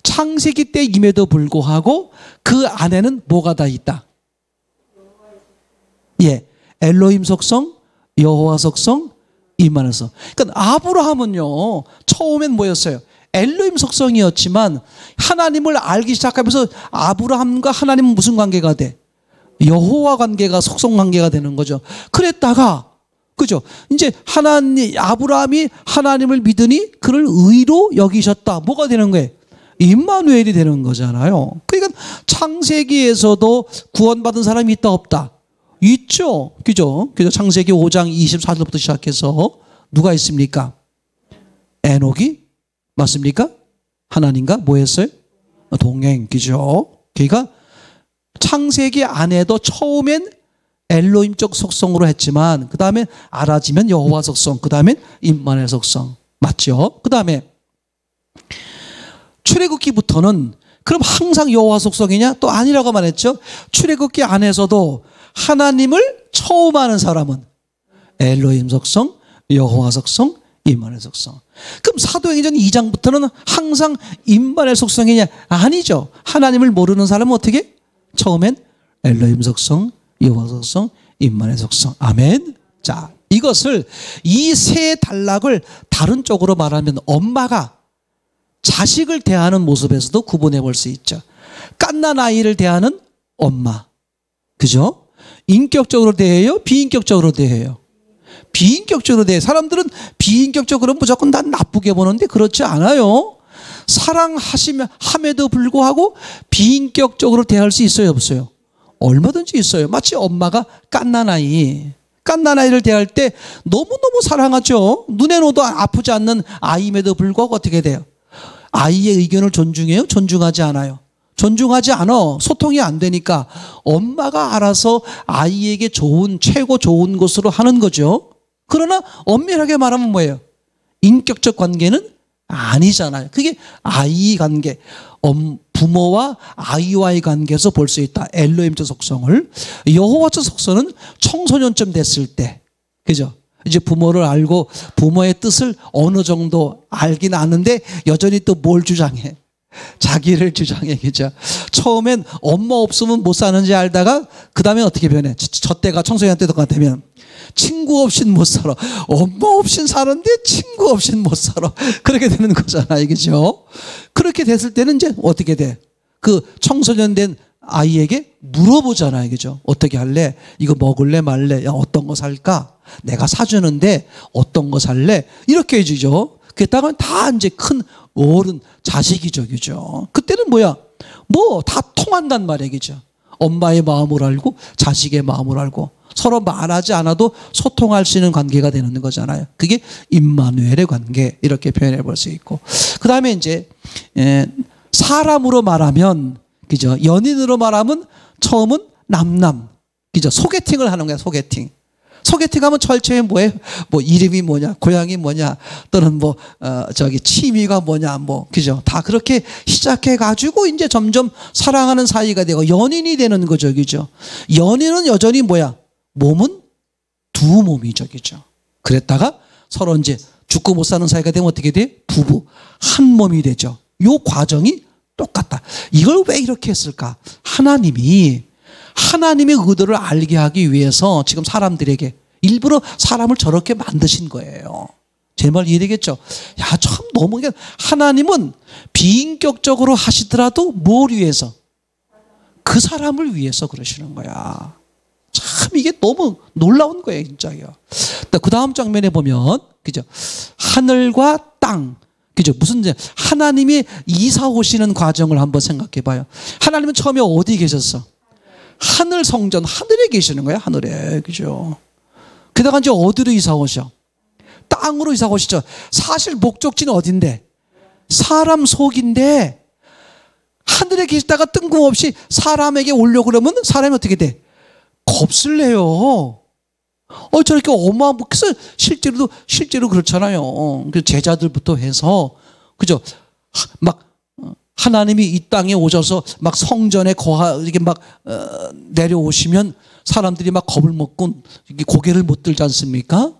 창세기 때임에도 불구하고 그 안에는 뭐가 다 있다? 예, 엘로힘 속성, 여호와 속성, 임마누엘. 그러니까 아브라함은요 처음엔 뭐였어요? 엘로힘 속성이었지만 하나님을 알기 시작하면서 아브라함과 하나님은 무슨 관계가 돼? 여호와 관계가 속성 관계가 되는 거죠. 그랬다가 그죠? 이제 아브라함이 하나님을 믿으니 그를 의로 여기셨다. 뭐가 되는 거예요? 임마누엘이 되는 거잖아요. 그러니까 창세기에서도 구원받은 사람이 있다 없다? 있죠. 그죠? 창세기 5장 24절부터 시작해서 누가 있습니까? 에녹이 맞습니까? 하나님과 뭐 했어요? 동행. 그죠? 그러니까 창세기 안에도 처음엔 엘로힘적 속성으로 했지만 그 다음에 알아지면 여호와 속성, 그 다음에 임마누엘 속성. 맞죠? 그 다음에 출애굽기부터는 그럼 항상 여호와 속성이냐? 또 아니라고 말했죠. 출애굽기 안에서도 하나님을 처음 아는 사람은 엘로힘 속성, 여호와 속성, 임마누엘 속성. 그럼 사도행전 2장부터는 항상 임마누엘 속성이냐? 아니죠. 하나님을 모르는 사람은 어떻게? 처음엔 엘로힘 속성, 여호와 속성, 임마누엘 속성. 아멘. 자, 이것을 이 세 단락을 다른 쪽으로 말하면 엄마가 자식을 대하는 모습에서도 구분해 볼 수 있죠. 갓난 아이를 대하는 엄마. 그죠? 인격적으로 대해요? 비인격적으로 대해요? 비인격적으로 대해요. 사람들은 비인격적으로 무조건 다 나쁘게 보는데 그렇지 않아요. 사랑함에도 불구하고 비인격적으로 대할 수 있어요, 없어요? 얼마든지 있어요. 마치 엄마가 갓난 아이를 대할 때 너무너무 사랑하죠. 눈에 넣어도 아프지 않는 아이임에도 불구하고 어떻게 돼요? 아이의 의견을 존중해요? 존중하지 않아요? 존중하지 않아. 소통이 안 되니까 엄마가 알아서 아이에게 최고 좋은 것으로 하는 거죠. 그러나 엄밀하게 말하면 뭐예요? 인격적 관계는 아니잖아요. 그게 아이 관계, 부모와 아이와의 관계에서 볼 수 있다. 엘로힘적 속성을. 여호와적 속성은 청소년쯤 됐을 때, 그죠? 이제 부모를 알고 부모의 뜻을 어느 정도 알긴 아는데 여전히 또 뭘 주장해? 자기를 주장해. 그죠? 처음엔 엄마 없으면 못 사는지 알다가 그 다음에 어떻게 변해? 저 때가 청소년 때 같으면 친구 없인 못 살아. 엄마 없인 사는데 친구 없인 못 살아. 그렇게 되는 거잖아요. 그죠? 그렇게 됐을 때는 이제 어떻게 돼? 그 청소년 된 아이에게 물어보잖아요. 그죠? 어떻게 할래? 이거 먹을래 말래? 야, 어떤 거 살까? 내가 사주는데 어떤 거 살래? 이렇게 해주죠. 그랬다가 다 이제 큰 어른, 자식이죠. 그죠? 그때는 뭐야? 뭐 다 통한단 말이에요. 그죠? 엄마의 마음을 알고 자식의 마음을 알고 서로 말하지 않아도 소통할 수 있는 관계가 되는 거잖아요. 그게 임마누엘의 관계 이렇게 표현해 볼 수 있고 그 다음에 이제 사람으로 말하면 그죠? 연인으로 말하면 처음은 남남 그죠? 소개팅을 하는 거야. 소개팅하면 철저히 뭐예요? 뭐 이름이 뭐냐, 고향이 뭐냐, 또는 뭐 취미가 뭐냐, 뭐 그죠? 다 그렇게 시작해 가지고 이제 점점 사랑하는 사이가 되고 연인이 되는 거죠, 그죠? 연인은 여전히 뭐야? 몸은 두 몸이죠, 그죠? 그랬다가 서로 이제 죽고 못 사는 사이가 되면 어떻게 돼? 부부 한 몸이 되죠. 요 과정이 똑같다. 이걸 왜 이렇게 했을까? 하나님의 의도를 알게 하기 위해서 지금 사람들에게 일부러 사람을 저렇게 만드신 거예요. 제 말 이해되겠죠? 야, 참 너무 하나님은 비인격적으로 하시더라도 뭘 위해서? 그 사람을 위해서 그러시는 거야. 참 이게 너무 놀라운 거예요, 진짜요. 그 다음 장면에 보면 그죠? 하늘과 땅. 그죠? 하나님이 이사 오시는 과정을 한번 생각해 봐요. 하나님은 처음에 어디 계셨어? 하늘 성전, 하늘에 계시는 거야, 하늘에. 그죠? 게다가 이제 어디로 이사 오셔? 땅으로 이사 오시죠. 사실 목적지는 어딘데? 사람 속인데, 하늘에 계시다가 뜬금없이 사람에게 오려고 그러면 사람이 어떻게 돼? 겁을 내요. 저렇게 그래서 실제로 그렇잖아요. 그 제자들부터 해서, 그죠? 하나님이 이 땅에 오셔서 막 성전에 이렇게 내려오시면 사람들이 막 겁을 먹고 고개를 못 들지 않습니까?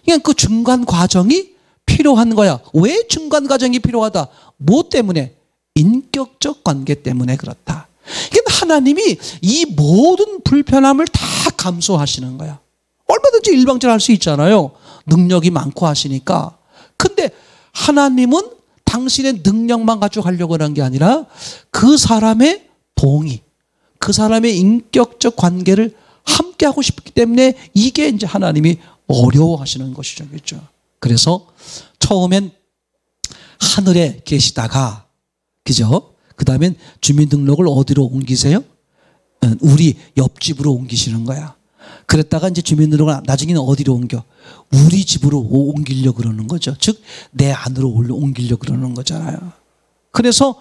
그냥 그 중간 과정이 필요한 거야. 왜 중간 과정이 필요하다? 뭐 때문에? 인격적 관계 때문에 그렇다. 그러니까 하나님이 이 모든 불편함을 다 감수하시는 거야. 얼마든지 일방적으로 할 수 있잖아요. 능력이 많고 하시니까. 근데 하나님은 당신의 능력만 가지고 하려고 하는 게 아니라 그 사람의 동의, 그 사람의 인격적 관계를 함께 하고 싶기 때문에 이게 이제 하나님이 어려워하시는 것이죠. 그렇죠? 그래서 처음엔 하늘에 계시다가, 그죠? 그 다음엔 주민등록을 어디로 옮기세요? 우리 옆집으로 옮기시는 거야. 그랬다가 이제 주민등록을 나중에는 어디로 옮겨? 우리 집으로 옮기려고 그러는 거죠. 즉, 내 안으로 옮기려고 그러는 거잖아요. 그래서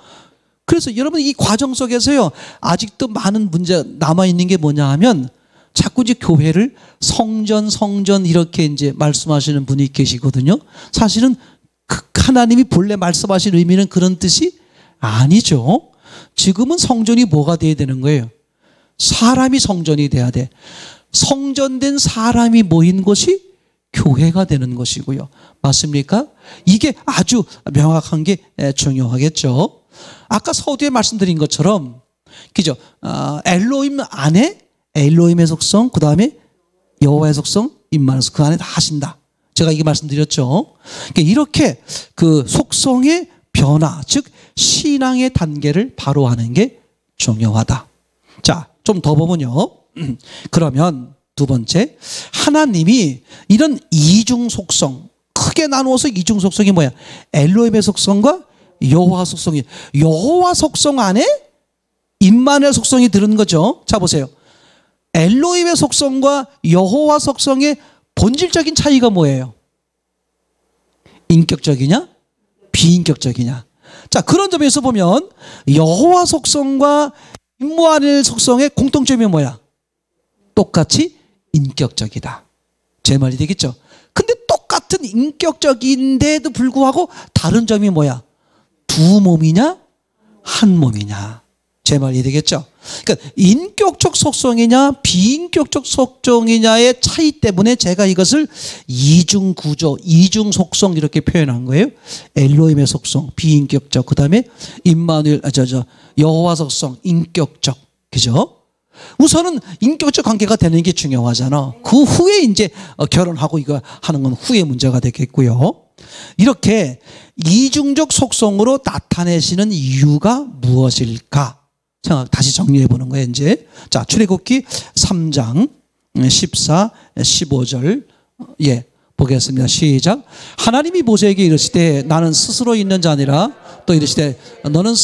여러분 이 과정 속에서요, 아직도 많은 문제 남아있는 게 뭐냐 하면 자꾸 이제 교회를 성전 이렇게 이제 말씀하시는 분이 계시거든요. 사실은 하나님이 본래 말씀하신 의미는 그런 뜻이 아니죠. 지금은 성전이 뭐가 돼야 되는 거예요? 사람이 성전이 돼야 돼. 성전된 사람이 모인 곳이 교회가 되는 것이고요. 맞습니까? 이게 아주 명확한 게 중요하겠죠. 아까 서두에 말씀드린 것처럼, 그죠? 엘로힘 안에 엘로힘의 속성, 그 다음에 여호와의 속성, 임마누엘 그 안에 다 하신다. 제가 이게 말씀드렸죠. 그러니까 이렇게 그 속성의 변화, 즉 신앙의 단계를 바로 하는 게 중요하다. 자, 좀 더 보면요. 그러면 두 번째, 하나님이 이런 이중 속성, 크게 나누어서 이중 속성이 뭐야? 엘로힘의 속성과 여호와 속성이, 여호와 속성 안에 임마누엘 속성이 들은 거죠. 자, 보세요. 엘로힘의 속성과 여호와 속성의 본질적인 차이가 뭐예요? 인격적이냐? 비인격적이냐? 자, 그런 점에서 보면 여호와 속성과 임마누엘 속성의 공통점이 뭐야? 똑같이 인격적이다. 제 말이 되겠죠? 근데 똑같은 인격적인데도 불구하고 다른 점이 뭐야? 두 몸이냐? 한 몸이냐? 제 말이 되겠죠? 그러니까 인격적 속성이냐 비인격적 속성이냐의 차이 때문에 제가 이것을 이중 구조, 이중 속성 이렇게 표현한 거예요. 엘로힘의 속성, 비인격적, 그 다음에 임마누엘, 여호와 속성, 인격적, 그죠? 우선은 인격적 관계가 되는 게 중요하잖아. 그 후에 이제 결혼하고 이거 하는 건 후에 문제가 되겠고요. 이렇게 이중적 속성으로 나타내시는 이유가 무엇일까? 다시 정리해 보는 거예요, 이제. 자, 출애굽기 3장 14, 15절. 예. 보겠습니다. 시작. 하나님이 모세에게 이르시되 나는 스스로 있는 자 아니라 또 이르시되 너는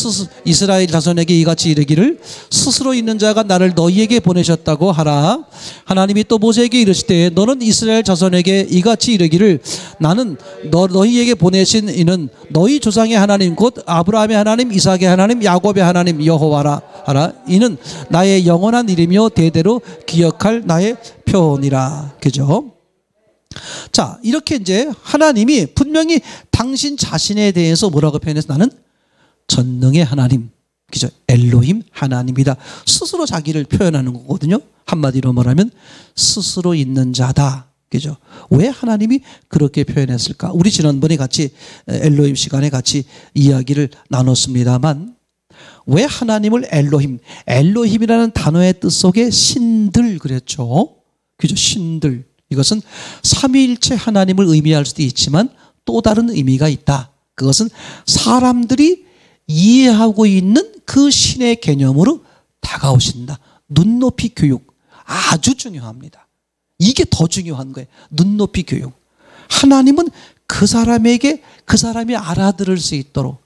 이스라엘 자손에게 이같이 이르기를 스스로 있는 자가 나를 너희에게 보내셨다고 하라. 하나님이 또 모세에게 이르시되 너는 이스라엘 자손에게 이같이 이르기를 나는 너희에게 보내신 이는 너희 조상의 하나님 곧 아브라함의 하나님, 이삭의 하나님, 야곱의 하나님 여호와라 하라. 이는 나의 영원한 이름이요 대대로 기억할 나의 표현이라. 그죠? 자, 이렇게 이제 하나님이 분명히 당신 자신에 대해서 뭐라고 표현해서 나는 전능의 하나님, 그죠? 엘로힘 하나님이다. 스스로 자기를 표현하는 거거든요. 한마디로 말하면 스스로 있는 자다. 그죠? 왜 하나님이 그렇게 표현했을까? 우리 지난번에 같이 엘로힘 시간에 같이 이야기를 나눴습니다만 왜 하나님을 엘로힘이라는 단어의 뜻 속에 신들 그랬죠? 그죠? 신들. 이것은 삼위일체 하나님을 의미할 수도 있지만 또 다른 의미가 있다. 그것은 사람들이 이해하고 있는 그 신의 개념으로 다가오신다. 눈높이 교육 아주 중요합니다. 이게 더 중요한 거예요. 눈높이 교육. 하나님은 그 사람에게 그 사람이 알아들을 수 있도록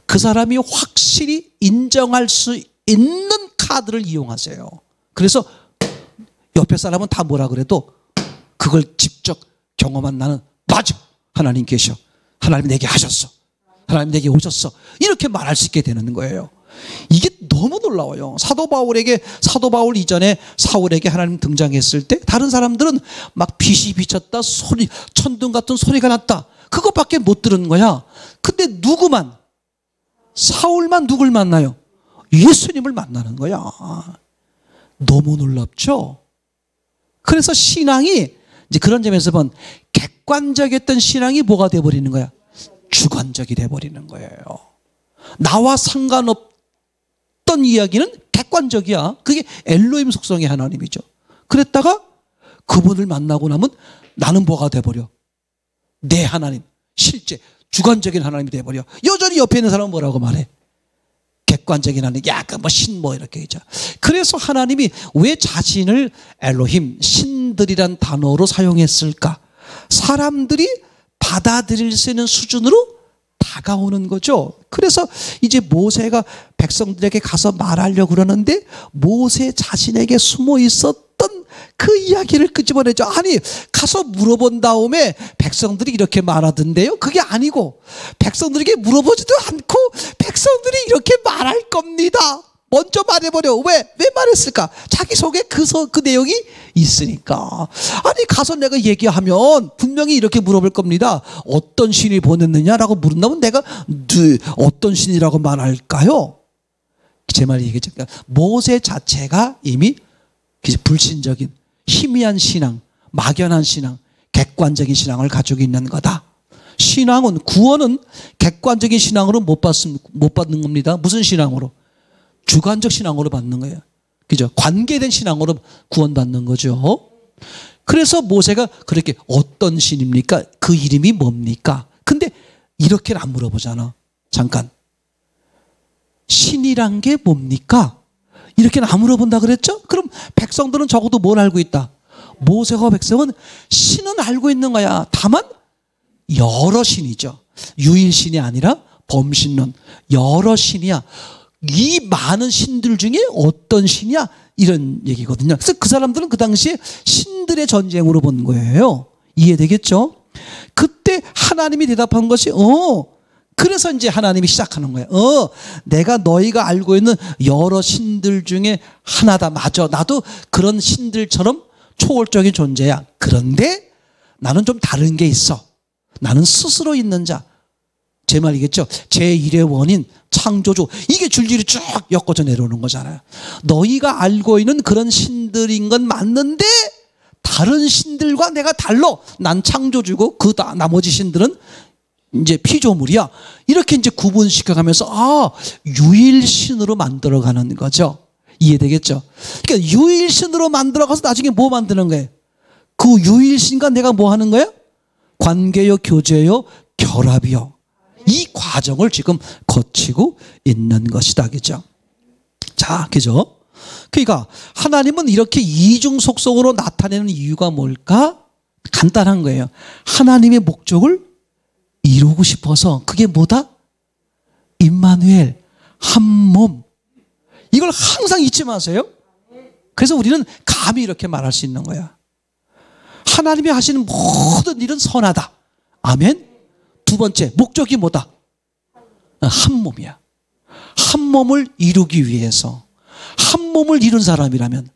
그 사람이 확실히 인정할 수 있는 카드를 이용하세요. 그래서 옆에 사람은 다 뭐라 그래도 그걸 직접 경험한 나는 맞아. 하나님 계셔. 하나님 내게 하셨어. 하나님 내게 오셨어. 이렇게 말할 수 있게 되는 거예요. 이게 너무 놀라워요. 사도 바울 이전에 사울에게 하나님 등장했을 때 다른 사람들은 막 빛이 비쳤다. 천둥 같은 소리가 났다. 그것밖에 못 들은 거야. 근데 사울만 누굴 만나요? 예수님을 만나는 거야. 너무 놀랍죠? 그래서 신앙이 이제 그런 점에서 본 객관적이었던 신앙이 뭐가 돼버리는 거야? 주관적이 돼버리는 거예요. 나와 상관없던 이야기는 객관적이야. 그게 엘로힘 속성의 하나님이죠. 그랬다가 그분을 만나고 나면 나는 뭐가 돼버려? 내 하나님, 실제 주관적인 하나님이 돼버려. 여전히 옆에 있는 사람은 뭐라고 말해? 객관적인 하나님, 약간 신 이렇게 있죠. 그래서 하나님이 왜 자신을 엘로힘, 신들이란 단어로 사용했을까? 사람들이 받아들일 수 있는 수준으로 다가오는 거죠. 그래서 이제 모세가 백성들에게 가서 말하려고 그러는데 모세 자신에게 숨어 있었던 그 이야기를 끄집어내죠. 아니, 가서 물어본 다음에 백성들이 이렇게 말하던데요. 그게 아니고 백성들에게 물어보지도 않고 백성들이 이렇게 말할 겁니다. 먼저 말해버려. 왜 말했을까? 자기 속에 그 내용이 있으니까. 아니, 가서 내가 얘기하면 분명히 이렇게 물어볼 겁니다. 어떤 신이 보냈느냐라고 물은다면 내가 어떤 신이라고 말할까요? 제 말이 이게죠. 그러니까 모세 자체가 이미 불신적인 희미한 신앙, 막연한 신앙, 객관적인 신앙을 가지고 있는 거다. 신앙은, 구원은 객관적인 신앙으로 못 받는 겁니다. 무슨 신앙으로? 주관적 신앙으로 받는 거예요. 그죠? 관계된 신앙으로 구원받는 거죠. 그래서 모세가 그렇게 어떤 신입니까? 그 이름이 뭡니까? 근데 이렇게는 안 물어보잖아. 잠깐. 신이란 게 뭡니까? 이렇게는 안 물어본다 그랬죠? 그럼 백성들은 적어도 뭘 알고 있다? 모세와 백성은 신은 알고 있는 거야. 다만 여러 신이죠. 유일신이 아니라 범신론. 여러 신이야. 이 많은 신들 중에 어떤 신이야? 이런 얘기거든요. 그래서 그 사람들은 그 당시에 신들의 전쟁으로 본 거예요. 이해되겠죠? 그때 하나님이 대답한 것이 그래서 이제 하나님이 시작하는 거예요. 내가 너희가 알고 있는 여러 신들 중에 하나다. 맞아. 나도 그런 신들처럼 초월적인 존재야. 그런데 나는 좀 다른 게 있어. 나는 스스로 있는 자. 제 말이겠죠. 제1의 원인, 창조주. 이게 줄줄이 쭉 엮어져 내려오는 거잖아요. 너희가 알고 있는 그런 신들인 건 맞는데 다른 신들과 내가 달라. 난 창조주고 나머지 신들은 이제 피조물이야. 이렇게 이제 구분시켜가면서 유일신으로 만들어가는 거죠. 이해되겠죠? 그러니까 유일신으로 만들어가서 나중에 뭐 만드는 거예요? 그 유일신과 내가 뭐 하는 거예요? 관계요, 교제요, 결합이요. 이 과정을 지금 거치고 있는 것이다. 그죠? 자, 그죠? 그러니까 하나님은 이렇게 이중 속성으로 나타내는 이유가 뭘까? 간단한 거예요. 하나님의 목적을 이루고 싶어서. 그게 뭐다? 임마누엘, 한 몸. 이걸 항상 잊지 마세요. 그래서 우리는 감히 이렇게 말할 수 있는 거야. 하나님이 하시는 모든 일은 선하다. 아멘. 두 번째, 목적이 뭐다? 한 몸이야. 한 몸을 이루기 위해서. 한 몸을 이룬 사람이라면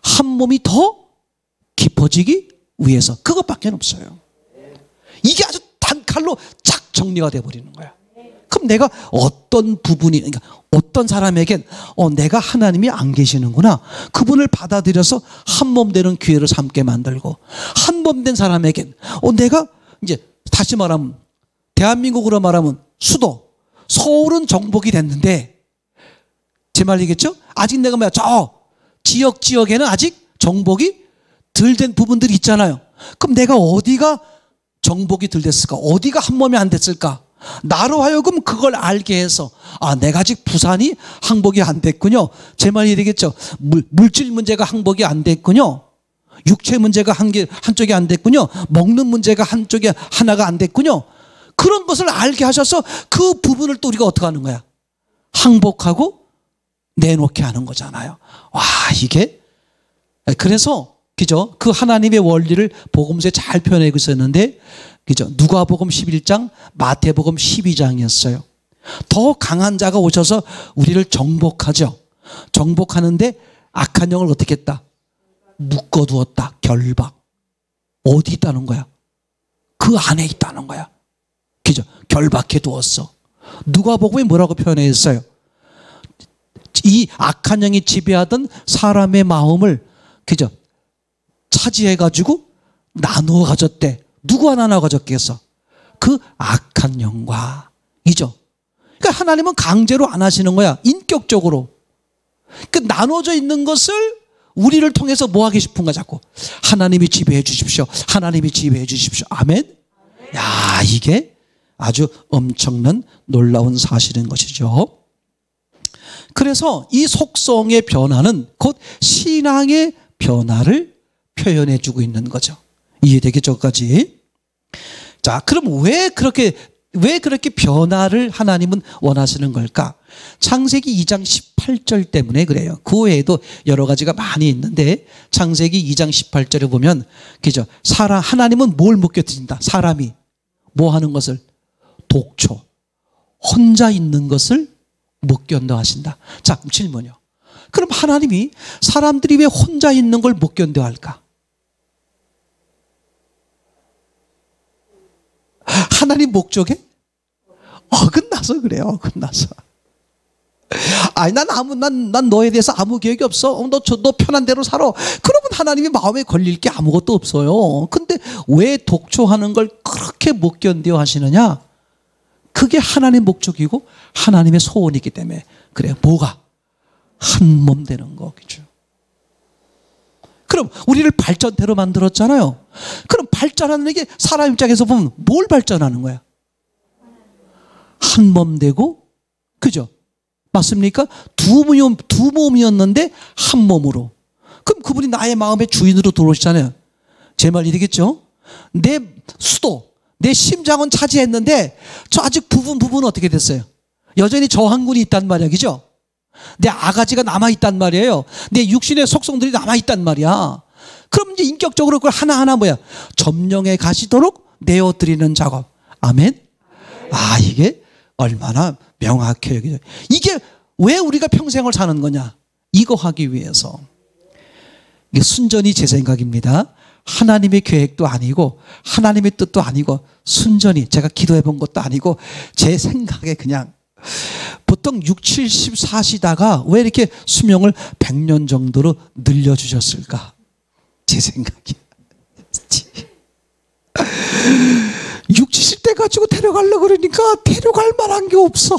한 몸이 더 깊어지기 위해서. 그것밖에 없어요. 이게 아주 단칼로 쫙 정리가 돼버리는 거야. 그럼 내가 어떤 부분이, 그러니까 어떤 사람에겐 내가 하나님이 안 계시는구나. 그분을 받아들여서 한 몸 되는 기회를 삼게 만들고, 한 몸 된 사람에겐 내가 이제 다시 말하면 대한민국으로 말하면 수도, 서울은 정복이 됐는데, 제 말이겠죠? 아직 내가 저 지역에는 아직 정복이 덜 된 부분들이 있잖아요. 그럼 내가 어디가 정복이 덜 됐을까? 어디가 한 몸이 안 됐을까? 나로 하여금 그걸 알게 해서 내가 아직 부산이 항복이 안 됐군요. 제 말이 되겠죠? 물질 문제가 항복이 안 됐군요. 육체 문제가 한쪽이 안 됐군요. 먹는 문제가 하나가 안 됐군요. 그런 것을 알게 하셔서 그 부분을 또 우리가 어떻게 하는 거야? 항복하고 내놓게 하는 거잖아요. 와, 이게 그래서 그죠? 그 하나님의 원리를 복음서에 잘 표현하고 있었는데, 그죠? 누가복음 11장, 마태복음 12장이었어요. 더 강한 자가 오셔서 우리를 정복하죠. 정복하는데 악한 영을 어떻게 했다? 묶어두었다. 결박. 어디 있다는 거야? 그 안에 있다는 거야. 그죠? 결박해 두었어. 누가복음이 뭐라고 표현했어요? 이 악한 영이 지배하던 사람의 마음을, 그죠? 차지해가지고 나누어 가졌대. 누구와 나누어 가졌겠어? 그 악한 영과. 이죠. 그러니까 하나님은 강제로 안 하시는 거야. 인격적으로. 그 나눠져 있는 것을 우리를 통해서 뭐 하기 싶은 거야, 자꾸. 하나님이 지배해 주십시오. 하나님이 지배해 주십시오. 아멘? 야, 이게 아주 엄청난 놀라운 사실인 것이죠. 그래서 이 속성의 변화는 곧 신앙의 변화를 표현해 주고 있는 거죠. 이해되겠죠까지? 자, 그럼 왜 그렇게 변화를 하나님은 원하시는 걸까? 창세기 2장 18절 때문에 그래요. 그 외에도 여러 가지가 많이 있는데 창세기 2장 18절에 보면 그죠? 하나님은 뭘 못 견딘다? 사람이 뭐 하는 것을? 독초. 혼자 있는 것을 못 견뎌 하신다. 자, 그럼 질문이요. 그럼 하나님이 사람들이 왜 혼자 있는 걸 못 견뎌 할까? 하나님 목적에 어긋나서 그래요. 어긋나서. 아니, 난 너에 대해서 아무 계획이 없어. 너 편한 대로 살아. 그러면 하나님이 마음에 걸릴 게 아무것도 없어요. 근데 왜 독초하는 걸 그렇게 못 견뎌 하시느냐? 그게 하나님 목적이고 하나님의 소원이기 때문에 그래요. 뭐가? 한 몸 되는 거겠죠. 그럼 우리를 발전대로 만들었잖아요. 그럼 발전하는 게 사람 입장에서 보면 뭘 발전하는 거야? 한 몸 되고, 그죠? 맞습니까? 두 몸이었는데 한 몸으로. 그럼 그분이 나의 마음의 주인으로 들어오시잖아요. 제 말이 되겠죠? 내 수도, 내 심장은 차지했는데 저 아직 부분은 어떻게 됐어요? 여전히 저 항군이 있단 말이야. 그죠? 내 아가지가 남아있단 말이에요. 내 육신의 속성들이 남아있단 말이야. 그럼 이제 인격적으로 그걸 하나하나 뭐야? 점령해 가시도록 내어드리는 작업. 아멘? 아, 이게 얼마나 명확해요. 이게 왜 우리가 평생을 사는 거냐? 이거 하기 위해서. 이게 순전히 제 생각입니다. 하나님의 계획도 아니고 하나님의 뜻도 아니고 순전히 제가 기도해 본 것도 아니고 제 생각에 그냥 보통 6, 70 사시다가 왜 이렇게 수명을 100년 정도로 늘려주셨을까? 제 생각이 6, 70대 가지고 데려가려고 그러니까 데려갈 만한 게 없어.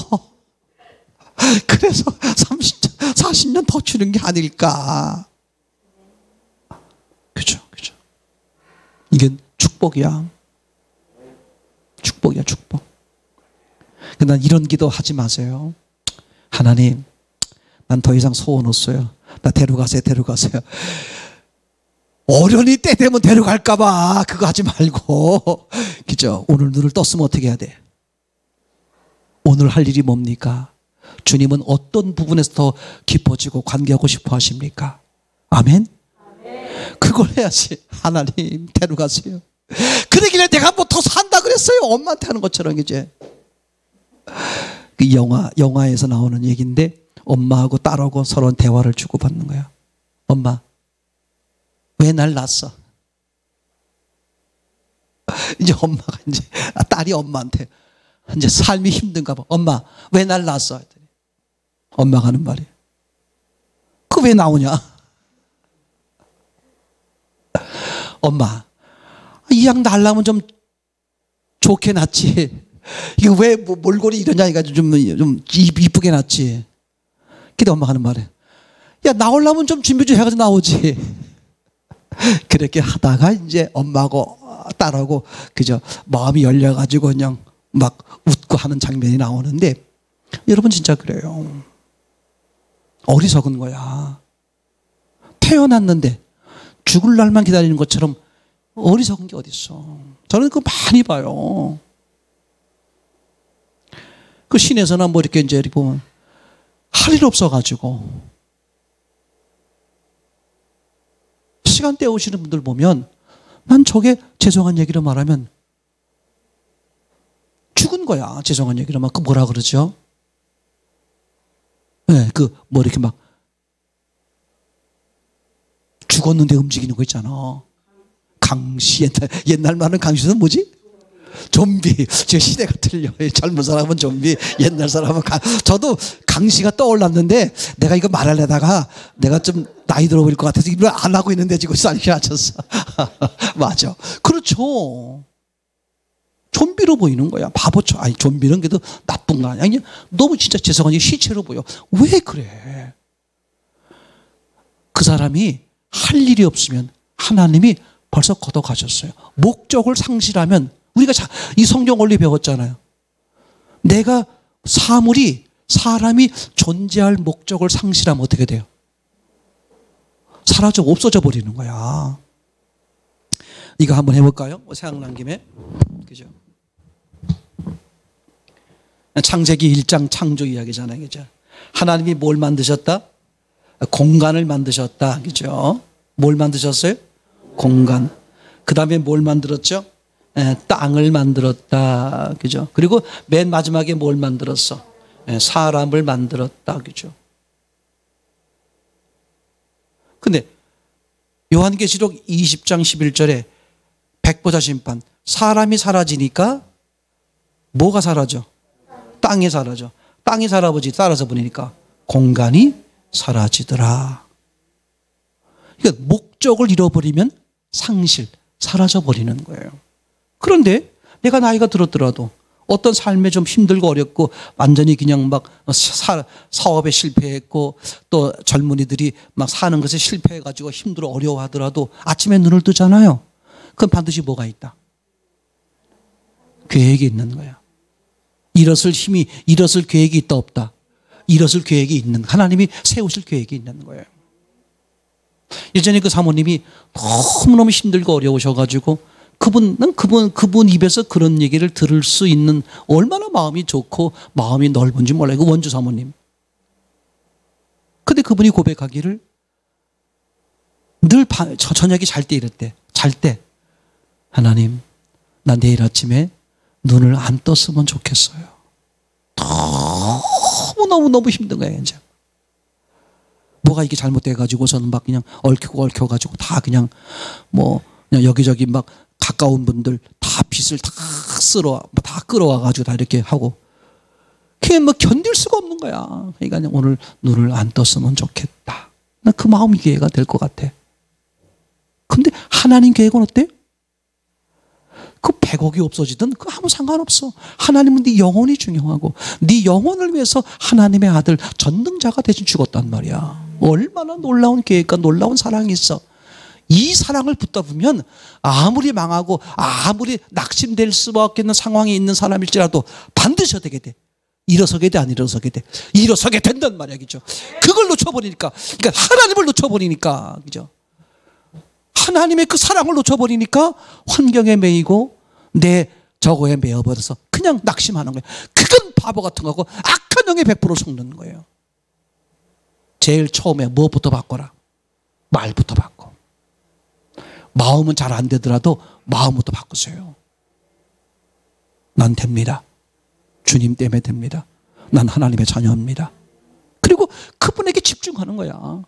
그래서 30년, 40년 더 주는 게 아닐까. 그죠, 그죠. 이게 축복이야. 축복이야, 축복. 난 이런 기도 하지 마세요. 하나님, 난 더 이상 소원 없어요. 나 데려가세요. 어련히 때 되면 데려갈까봐 그거 하지 말고. 그죠? 오늘 눈을 떴으면 어떻게 해야 돼? 오늘 할 일이 뭡니까? 주님은 어떤 부분에서 더 깊어지고 관계하고 싶어 하십니까? 아멘? 그걸 해야지. 하나님 데려가세요. 그러길래 내가 뭐 더 산다 그랬어요. 엄마한테 하는 것처럼. 이제 그 영화에서 나오는 얘기인데 엄마하고 딸하고 서로 대화를 주고받는 거야. 엄마, 왜 날 낳았어? 이제 엄마가 이제 딸이 엄마한테 이제 삶이 힘든가 봐. 엄마, 왜 날 낳았어? 했더니 엄마가 하는 말이야. 그 왜 나오냐? 엄마, 이 양 낳으려면 좀 좋게 낳지. 이거 왜 몰골이 이러냐 해가지고 좀 이쁘게 낳지. 근데 엄마가 하는 말이야. 야, 나오려면 좀 준비 좀 해가지고 나오지. 그렇게 하다가 이제 엄마하고 딸하고 그저 마음이 열려가지고 그냥 막 웃고 하는 장면이 나오는데 여러분 진짜 그래요. 어리석은 거야. 태어났는데 죽을 날만 기다리는 것처럼 어리석은 게 어딨어. 저는 그거 많이 봐요. 그 시내서나 뭐 이렇게 이제 보면 할 일 없어가지고 시간 때우시는 분들 보면 난 저게 죄송한 얘기로 말하면 죽은 거야. 죄송한 얘기로 막 그 뭐라 그러죠? 네, 그 뭐 이렇게 막 죽었는데 움직이는 거 있잖아. 강시 옛날 말은 강시는 뭐지? 좀비. 제 시대가 틀려요. 젊은 사람은 좀비, 옛날 사람은 저도 강시가 떠올랐는데 내가 이거 말하려다가 내가 좀 나이 들어 보일 것 같아서 이걸 안 하고 있는데 지금 쌀이 낮췄어. 맞아. 그렇죠. 좀비로 보이는 거야. 바보처럼. 아니, 좀비는 그래도 나쁜 거 아니야. 그냥 너무 진짜 죄송하니 시체로 보여. 왜 그래? 그 사람이 할 일이 없으면 하나님이 벌써 걷어가셨어요. 목적을 상실하면 우리가 이 성경 원리 배웠잖아요. 내가 사람이 존재할 목적을 상실하면 어떻게 돼요? 사라져 없어져 버리는 거야. 이거 한번 해볼까요? 생각난 김에. 그죠? 창세기 1장 창조 이야기잖아요. 그죠? 하나님이 뭘 만드셨다? 공간을 만드셨다. 그죠? 뭘 만드셨어요? 공간. 그 다음에 뭘 만들었죠? 땅을 만들었다. 그죠? 그리고 맨 마지막에 뭘 만들었어? 사람을 만들었다. 그죠? 근데 요한계시록 20장 11절에 백보자 심판, 사람이 사라지니까 뭐가 사라져? 땅이 사라져. 땅이 사라져 버리니까 공간이 사라지더라. 그러니까 목적을 잃어버리면 사라져 버리는 거예요. 그런데 내가 나이가 들었더라도 어떤 삶에 좀 힘들고 어렵고 완전히 그냥 막 사업에 실패했고 또 젊은이들이 막 사는 것에 실패해가지고 힘들어 어려워하더라도 아침에 눈을 뜨잖아요. 그럼 반드시 뭐가 있다? 계획이 있는 거야. 일어설 계획이 있다 없다? 일어설 계획이 있는, 하나님이 세우실 계획이 있는 거예요. 예전에 그 사모님이 너무너무 힘들고 어려우셔가지고 그분 입에서 그런 얘기를 들을 수 있는 얼마나 마음이 좋고 마음이 넓은지 몰라요. 그 원주 사모님. 근데 그분이 고백하기를 늘 저녁에 잘 때 하나님, 나 내일 아침에 눈을 안 떴으면 좋겠어요. 너무 힘든 거예요, 이제. 뭐가 이게 잘못돼가지고서는 막 그냥 얽혀가지고 다 그냥 그냥 여기저기 막 가까운 분들 다 빚을 다 끌어와가지고 다 이렇게 하고. 그게 견딜 수가 없는 거야. 그러니까 오늘 눈을 안 떴으면 좋겠다. 나 그 마음이 이해가 될 것 같아. 근데 하나님 계획은 어때? 그 100억이 없어지든 그 아무 상관없어. 하나님은 네 영혼이 중요하고 네 영혼을 위해서 하나님의 아들 전능자가 대신 죽었단 말이야. 얼마나 놀라운 계획과 놀라운 사랑이 있어. 이 사랑을 붙잡으면 아무리 망하고 아무리 낙심될 수밖에 없는 상황에 있는 사람일지라도 반드시 어떻게 돼? 일어서게 돼, 안 일어서게 돼? 일어서게 된단 말이야. 그죠? 그걸 놓쳐버리니까, 그러니까 하나님을 놓쳐버리니까, 그죠? 하나님의 그 사랑을 놓쳐버리니까 환경에 매이고 내 저거에 매여버려서 그냥 낙심하는 거예요. 그건 바보 같은 거고 악한 영에 100% 속는 거예요. 제일 처음에 무엇부터 바꿔라? 말부터 바꿔. 마음은 잘 안 되더라도 마음부터 바꾸세요. 난 됩니다. 주님 때문에 됩니다. 난 하나님의 자녀입니다. 그리고 그분에게 집중하는 거야.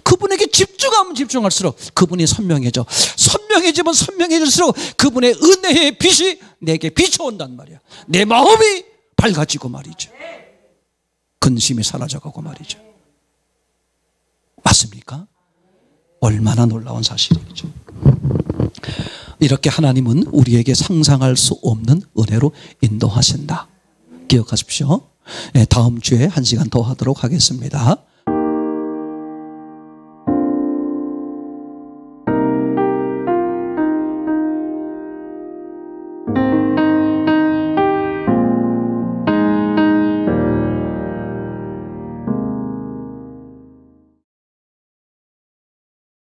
그분에게 집중하면 집중할수록 그분이 선명해져. 선명해지면 선명해질수록 그분의 은혜의 빛이 내게 비춰온단 말이야. 내 마음이 밝아지고 말이죠. 근심이 사라져가고 말이죠. 맞습니까? 얼마나 놀라운 사실이죠. 이렇게 하나님은 우리에게 상상할 수 없는 은혜로 인도하신다. 기억하십시오. 다음 주에 1시간 더 하도록 하겠습니다.